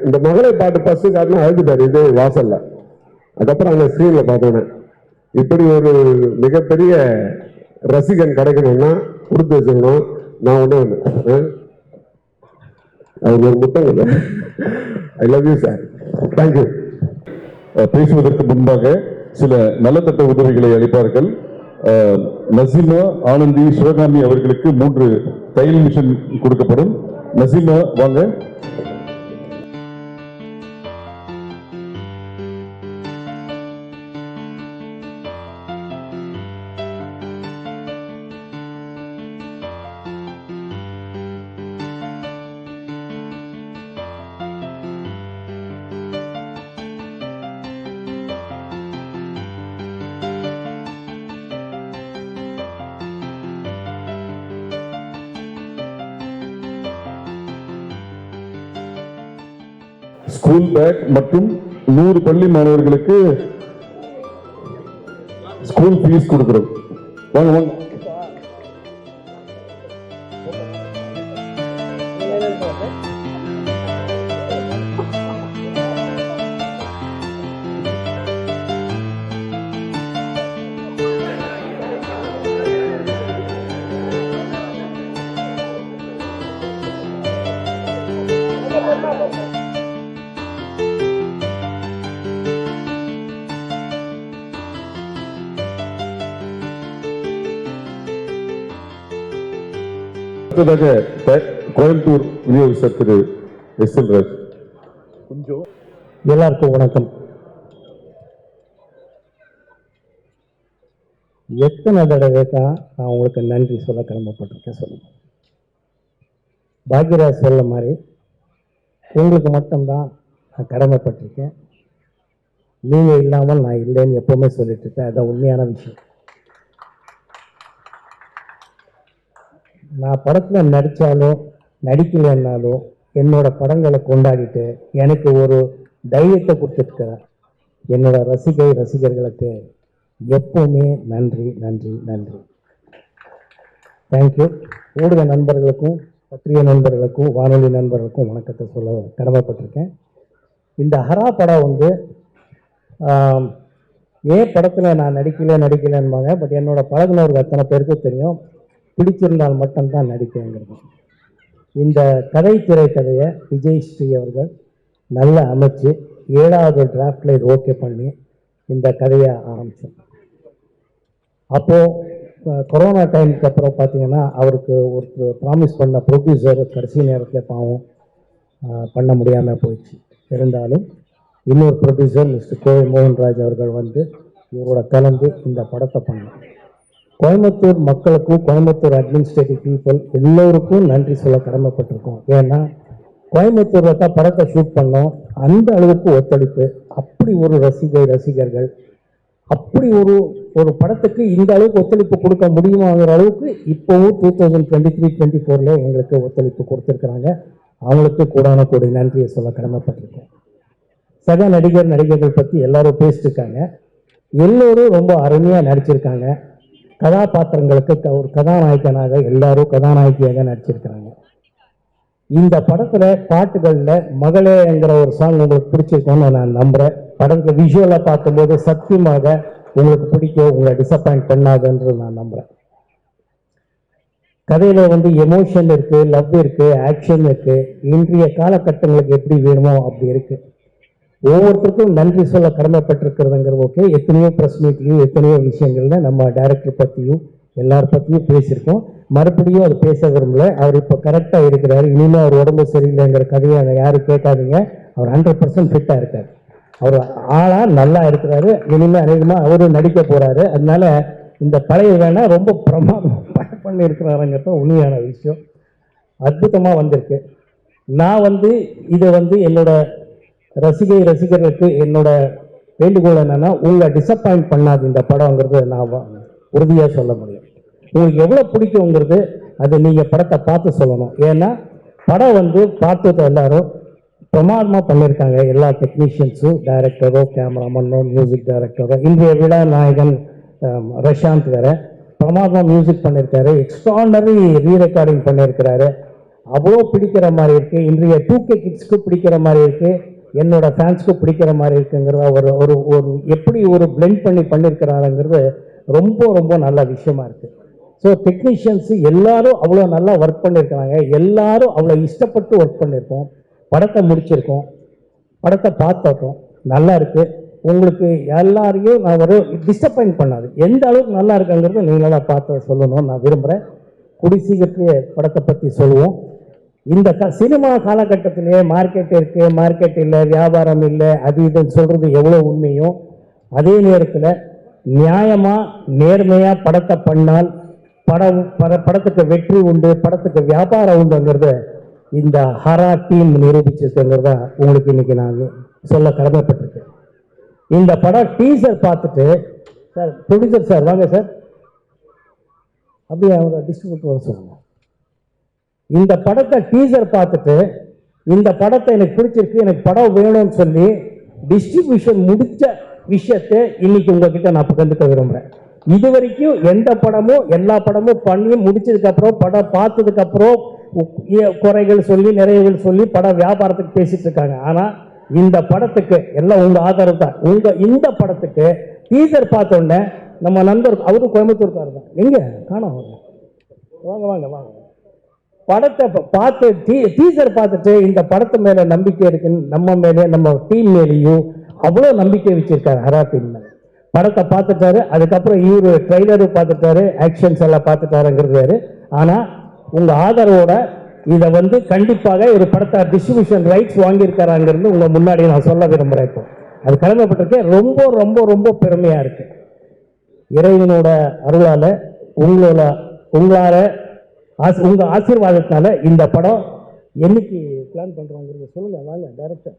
இந்த மகளை பாட்டு பஸ்ஸு காட்டினா அழுதுட்டாரு இது வாசல்ல. அதுக்கப்புறம் அந்த ஸ்கிரீன்ல பார்த்தோன்னே இப்படி ஒரு மிகப்பெரிய ரசிகன் கிடைக்கணும்னா கொடுத்து வச்சுக்கணும். நான் ஒண்ணு அது ஒரு முத்தம் இல்லை. I love you sir, thank you. பேசுவதற்கு முன்பாக சில நலத்திட்ட உதவிகளை அளிப்பார்கள். நசீமா, ஆனந்தி, சிவகாமி அவர்களுக்கு 3 தையல் மிஷின் கொடுக்கப்படும். நசீமா வாங்க. ஸ்கூல் பேக் மற்றும் 100 பள்ளி மாணவர்களுக்கு ஸ்கூல் ஃபீஸ் கொடுக்கிறோம். வாங்க வாங்க. அடுத்ததாக கோயம்புத்தூர் விநியோகஸ்தர் திரு எஸ்.எல். ராஜ். எல்லாருக்கும் வணக்கம். எத்தனை தடவை தான் நான் உங்களுக்கு நன்றி சொல்ல கடமைப்பட்டிருக்கேன் சொல்லுங்க. பாக்யராஜ் சொல்ல மாதிரி உங்களுக்கு மட்டும்தான் நான் கடமைப்பட்டிருக்கேன். நீங்கள் இல்லாமல் நான் இல்லைன்னு எப்போவுமே சொல்லிட்டு இருக்கேன். அதுதான் உண்மையான விஷயம். நான் படத்தில் நடித்தாலும் நடிக்கலைன்னாலும் என்னோட படங்களை கொண்டாடிட்டு எனக்கு ஒரு தைரியத்தை கொடுத்துருக்கிறேன். என்னோட ரசிகர்களுக்கு எப்போவுமே நன்றி நன்றி நன்றி. தேங்க்யூ. ஊடக நண்பர்களுக்கும் பத்திரிகை நண்பர்களுக்கும் வானொலி நண்பர்களுக்கும் வணக்கத்தை சொல்ல கடமைப்பட்டிருக்கேன். இந்த ஹரா படம் வந்து ஏன் படத்தில் நான் நடிக்கலைன்பாங்க. பட் என்னோட பழகினவர்கள் அத்தனை பேருக்கும் தெரியும், பிடிச்சிருந்தால் மட்டும்தான் நடிப்பேங்கிறது. இந்த திரைக்கதையை விஜய் ஸ்ரீ அவர்கள் நல்லா அமைச்சு 7வது டிராஃப்டில் இது ஓகே பண்ணி இந்த கதையை ஆரம்பித்தோம். அப்போது கொரோனா டைமுக்கு அப்புறம் பார்த்தீங்கன்னா அவருக்கு ஒரு ப்ராமிஸ் பண்ண ப்ரொடியூசர் கடைசி நேரத்தில் பாவம் பண்ண முடியாமல் போயிடுச்சு. இருந்தாலும் இன்னொரு ப்ரொடியூசர் மிஸ்டர் கே மோகன்ராஜ் அவர்கள் வந்து இவரோட கலந்து இந்த படத்தை பண்ணோம். கோயம்புத்தூர் மக்களுக்கும் கோயம்புத்தூர் அட்மினிஸ்ட்ரேட்டிவ் பீப்புள் எல்லோருக்கும் நன்றி சொல்ல கடமைப்பட்டிருக்கோம். ஏன்னா கோயம்புத்தூரில் தான் படத்தை ஷூட் பண்ணோம். அந்த அளவுக்கு ஒத்துழைப்பு, அப்படி ஒரு ரசிகர்கள் அப்படி ஒரு படத்துக்கு இந்த அளவுக்கு ஒத்துழைப்பு கொடுக்க முடியுமாங்கிற அளவுக்கு இப்போவும் 2023-24 எங்களுக்கு ஒத்துழைப்பு கொடுத்துருக்குறாங்க. அவங்களுக்கு கூடான நன்றியை சொல்ல கடமைப்பட்டிருக்கோம். சக நடிகர்கள் பற்றி எல்லாரும் பேசிட்டுருக்காங்க. எல்லோரும் ரொம்ப அருமையாக நடிச்சிருக்காங்க. கதாபாத்திரங்களுக்கு ஒரு கதாநாயகனாக எல்லாரும் கதாநாயகியாக நடிச்சிருக்கிறாங்க. இந்த படத்தில் பாட்டுகளில் மகளேங்கிற ஒரு சாங் உங்களுக்கு பிடிச்சிருக்கோன்னு நான் நம்புகிறேன். படத்தில் விஷுவலாக பார்க்கும்போது சத்தியமாக உங்களுக்கு பிடிக்கும், உங்களை டிசப்பாயிண்ட் பண்ணாதுன்றது நான் நம்புகிறேன். கதையில் வந்து எமோஷன் இருக்குது, லவ் இருக்குது, ஆக்ஷன் இருக்குது. இன்றைய காலகட்டங்களுக்கு எப்படி வேணுமோ அப்படி இருக்குது. ஒவ்வொருத்தருக்கும் நன்றி சொல்ல கடமைப்பட்டிருக்கிறதுங்கிறது ஓகே. எத்தனையோ ப்ரெஸ் மீட்லையும் எத்தனையோ விஷயங்கள்ல நம்ம டைரக்டர் பற்றியும் எல்லார் பற்றியும் பேசியிருக்கோம். மறுபடியும் அது பேச விரும்பல. அவர் இப்போ கரெக்டாக இருக்கிறாரு. இனிமேல் அவர் உடம்பு சரியில்லைங்கிற கதையை அதை யாரும் கேட்காதீங்க. அவர் 100% ஃபிட்டாக இருக்கார். அவர் ஆளாக நல்லா இருக்கிறாரு. இனிமேல் அநேகமாக அவரும் நடிக்க போகிறாரு. அதனால இந்த பழைய வேணா ரொம்ப பிரமாதம் பண்ணி இருக்கிறாருங்கிறது உண்மையான விஷயம். அற்புதமாக வந்திருக்கு. நான் வந்து இதை வந்து என்னோட ரசிகர்களுக்கு என்னோட வேண்டுகோள் என்னன்னா, உங்களை டிசப்பாயிண்ட் பண்ணாது இந்த படங்கிறது நான் உறுதியாக சொல்ல முடியும். உங்களுக்கு எவ்வளோ பிடிக்குங்கிறது அது நீங்கள் படத்தை பார்த்து சொல்லணும். ஏன்னா படம் வந்து பார்த்தது எல்லாரும் பிரமாதமாக பண்ணியிருக்காங்க. எல்லா டெக்னீஷியன்ஸும், டைரக்டரோ, கேமராமேனோ, மியூசிக் டைரக்டரோ, இன்றைய விழா நாயகன் ரஷாந்த் வேற பிரமாதமாக மியூசிக் பண்ணியிருக்காரு. எக்ஸ்ட்ரானரி ரீரெக்கார்டிங் பண்ணியிருக்கிறாரு. அவ்வளோ பிடிக்கிற மாதிரி இருக்குது. இன்றைய 2K கிட்ஸ்க்கு பிடிக்கிற மாதிரி இருக்குது, என்னோட ஃபேன்ஸ்க்கு பிடிக்கிற மாதிரி இருக்குங்கிறத ஒரு ஒரு எப்படி ஒரு பிளெண்ட் பண்ணியிருக்கிறாருங்கிறது ரொம்ப ரொம்ப நல்ல விஷயமா இருக்குது. ஸோ டெக்னீஷியன்ஸு எல்லாரும் அவ்வளோ நல்லா ஒர்க் பண்ணியிருக்கிறாங்க. எல்லாரும் அவ்வளோ இஷ்டப்பட்டு ஒர்க் பண்ணியிருக்கோம். படத்தை முடிச்சிருக்கோம், படத்தை பார்த்துட்டோம், நல்லா இருக்குது. உங்களுக்கு எல்லாரையும் நான் ஒரு டிசப்பாயிண்ட் பண்ணாது. எந்த அளவுக்கு நல்லா இருக்குங்கிறது நீங்களாக பார்த்து சொல்லணும்னு நான் விரும்புகிறேன். குடிசீக்கிரத்திலே படத்தை பற்றி சொல்லுவோம். இந்த சினிமா காலகட்டத்திலே மார்க்கெட் இருக்குது, மார்க்கெட் இல்லை, வியாபாரம் இல்லை, அது இதுன்னு சொல்கிறது எவ்வளோ உண்மையும், அதே நேரத்தில் நியாயமாக நேர்மையாக படத்தை பண்ணால் படத்துக்கு வெற்றி உண்டு, படத்துக்கு வியாபாரம் உண்டுங்கிறத இந்த ஹரா டீம் நிரூபிச்சிருக்குங்கிறத உங்களுக்கு இன்னைக்கு நான் சொல்ல கடமைப்பட்டிருக்கேன். இந்த படம் டீசர் பார்த்துட்டு, சார் ப்ரொடியூசர் சார் வாங்க சார், அப்படியே அவங்க டிஸ்ட்ரிபியூட்டர் வர சொல்லுங்க. இந்த படத்தை டீசர் பார்த்துட்டு இந்த படத்தை எனக்கு பிடிச்சிருக்கு, எனக்கு படம் வேணும்னு சொல்லி டிஸ்ட்ரிபியூஷன் முடிச்ச விஷயத்தை இன்னைக்கு உங்ககிட்ட நான் பகிர்ந்துக்க விரும்புகிறேன். இது வரைக்கும் எந்த படமும் எல்லா படமும் பண்ணி முடிச்சதுக்கப்புறம் படம் பார்த்ததுக்கப்புறம் குறைகள் சொல்லி நிறைவுகள் சொல்லி படம் வியாபாரத்துக்கு பேசிட்டு இருக்காங்க. ஆனால் இந்த படத்துக்கு எல்லாம் உங்கள் ஆதரவு தான். இந்த படத்துக்கு டீசர் பார்த்த உடனே நம்ம நண்பர் அவரும் கோயம்புத்தூர்காரர் தான், எங்கே காணோம் அவர், வாங்க வாங்க வாங்க, படத்தை பார்த்து டீசர் பார்த்துட்டு இந்த படத்து மேலே நம்பிக்கை இருக்கு, நம்ம மேலே நம்ம டீம் மேலேயும் அவ்வளோ நம்பிக்கை வச்சிருக்காரு ஹரா டீம் மேலே. படத்தை பார்த்துட்டாரு, அதுக்கப்புறம் இவரு ட்ரெய்லரு பார்த்துட்டாரு, ஆக்ஷன்ஸ் எல்லாம் பார்த்துட்டாருங்கிறது வேறு. ஆனால் உங்கள் ஆதரவோட இதை வந்து கண்டிப்பாக ஒரு படத்தை டிஸ்ட்ரிபியூஷன் ரைட்ஸ் வாங்கியிருக்காராங்கிறது உங்கள் முன்னாடி நான் சொல்ல விரும்புகிறேன். இப்போ அது கடமைப்பட்டிருக்கேன். ரொம்ப ரொம்ப ரொம்ப பெருமையாக இருக்கு. இறைவனோட அருளால் உங்கள் ஆசீர்வாதத்தினால இந்த படம் என்னைக்கு பிளான் பண்ணுறோங்கிறத சொல்லுங்கள், வாங்க டைரக்டர்.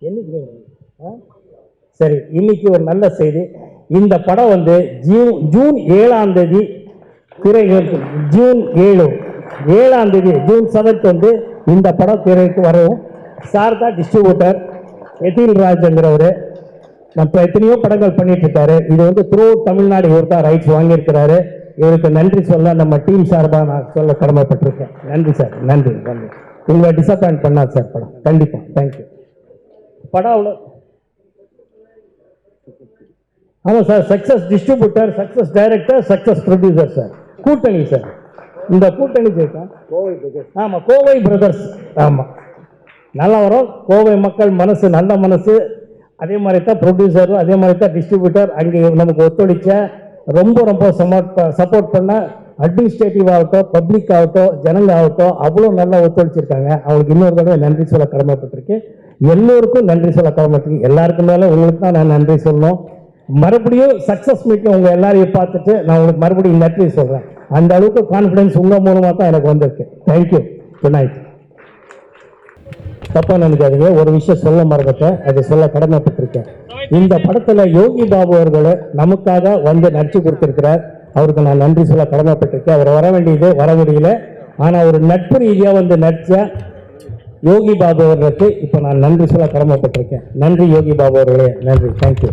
என்னைக்கு? சரி, இன்னைக்கு ஒரு நல்ல செய்தி. இந்த படம் வந்து ஜூன் 7ஆம் தேதி திரைக்கு, ஜூன் 7ஆம் தேதி, ஜூன் 7 வந்து இந்த படம் திரைக்கு வரும். சார் தான் டிஸ்ட்ரிபியூட்டர், எதில் ராஜங்கிறவர். மற்ற எத்தனையோ படங்கள் பண்ணிட்டு இருக்காரு. இது வந்து த்ரூ தமிழ்நாடு இவர் தான் ரைட்ஸ் வாங்கியிருக்கிறாரு. இவருக்கு நன்றி சொல்ல நம்ம டீம் சார்பாக நான் சொல்ல கடமைப்பட்டிருக்கேன். நன்றி சார், நன்றி நன்றி. உங்களை டிசப்பாயிண்ட் பண்ணாது சார் படம், கண்டிப்பாக. தேங்க்யூ. படம் அவ்வளோ. ஆமாம் sir, success distributor, success director, success producer sir. கூட்டணி சார், இந்த கூட்டணி ஜெயிக்கா கோவை பிரதர்ஸ். ஆமாம், கோவை பிரதர்ஸ். ஆமாம், நல்லா வரும். கோவை மக்கள் மனசு நல்ல மனசு. அதே மாதிரி தான் ப்ரொடியூசரும், அதே மாதிரி தான் டிஸ்ட்ரிபியூட்டர். அங்கே நமக்கு ஒத்துழைச்ச, ரொம்ப சப்போர்ட் பண்ண அட்மினிஸ்ட்ரேட்டிவ் ஆகட்டும், பப்ளிக் ஆகட்டும், ஜனங்க ஆகட்டும், அவ்வளோ நல்லா ஒத்துழைச்சிருக்காங்க. அவங்களுக்கு இன்னொரு தடவை நன்றி சொல்ல கடமைப்பட்டிருக்கேன். எல்லோருக்கும் நன்றி சொல்ல கடமைப்பட்டிருக்கேன். எல்லாருக்கும் மேலே உங்களுக்கு தான் நான் நன்றி சொல்லணும். மறுபடியும் சக்ஸஸ் மீட்டில் உங்கள் எல்லாரையும் பார்த்துட்டு நான் உங்களுக்கு மறுபடியும் நன்றி சொல்கிறேன். அந்த அளவுக்கு கான்ஃபிடன்ஸ் உங்கள் மூலமாக தான் எனக்கு வந்திருக்கு. தேங்க்யூ. Good night. தப்பாக நினைக்காதீங்க, ஒரு விஷயம் சொல்ல மறந்துட்டேன், அதை சொல்ல கடமைப்பட்டிருக்கேன். இந்த படத்தில் யோகி பாபு அவர்களை நமக்காக வந்து நடிச்சு கொடுத்துருக்கிறார். அவருக்கு நான் நன்றி சொல்ல கடமைப்பட்டிருக்கேன். அவர் வர வேண்டியது வர முடியல, ஆனால் ஒரு நட்பு ரீதியாக வந்து நடித்த யோகி பாபு அவர்களுக்கு இப்போ நான் நன்றி சொல்ல கடமைப்பட்டிருக்கேன். நன்றி யோகி பாபு அவர்களே, நன்றி. தேங்க்யூ.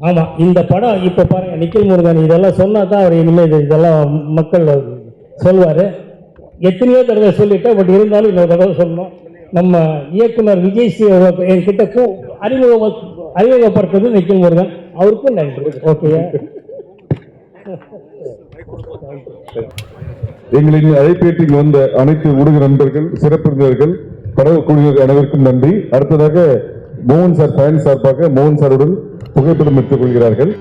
ஆமாம், இந்த படம் இப்போ பாருங்கள், நிக்கில் முருகன் இதெல்லாம் சொன்னால் தான் அவர் இனிமேல் இதெல்லாம் மக்கள் சொல்வார். எத்தனையோ தடவை சொல்லிட்டேன், பட் இருந்தாலும் இன்னொரு தடவை சொல்லணும். நம்ம இயக்குனர் விஜய் ஸ்ரீ என்கிட்ட அறிமுகப்படுத்துறது நிக்கில் முருகன், அவருக்கும் நன்றி. ஓகே, எங்களின் அழைப்பேற்றில் வந்த அனைத்து ஊடக நண்பர்கள், சிறப்பு விருந்தினர்கள், படக்குழுவினர் அனைவருக்கும் நன்றி. அடுத்ததாக மோகன் சார் ஃபேன் சார்பாக மோகன் சாருடன் புகைப்படம் எடுத்துக் கொள்கிறார்கள்.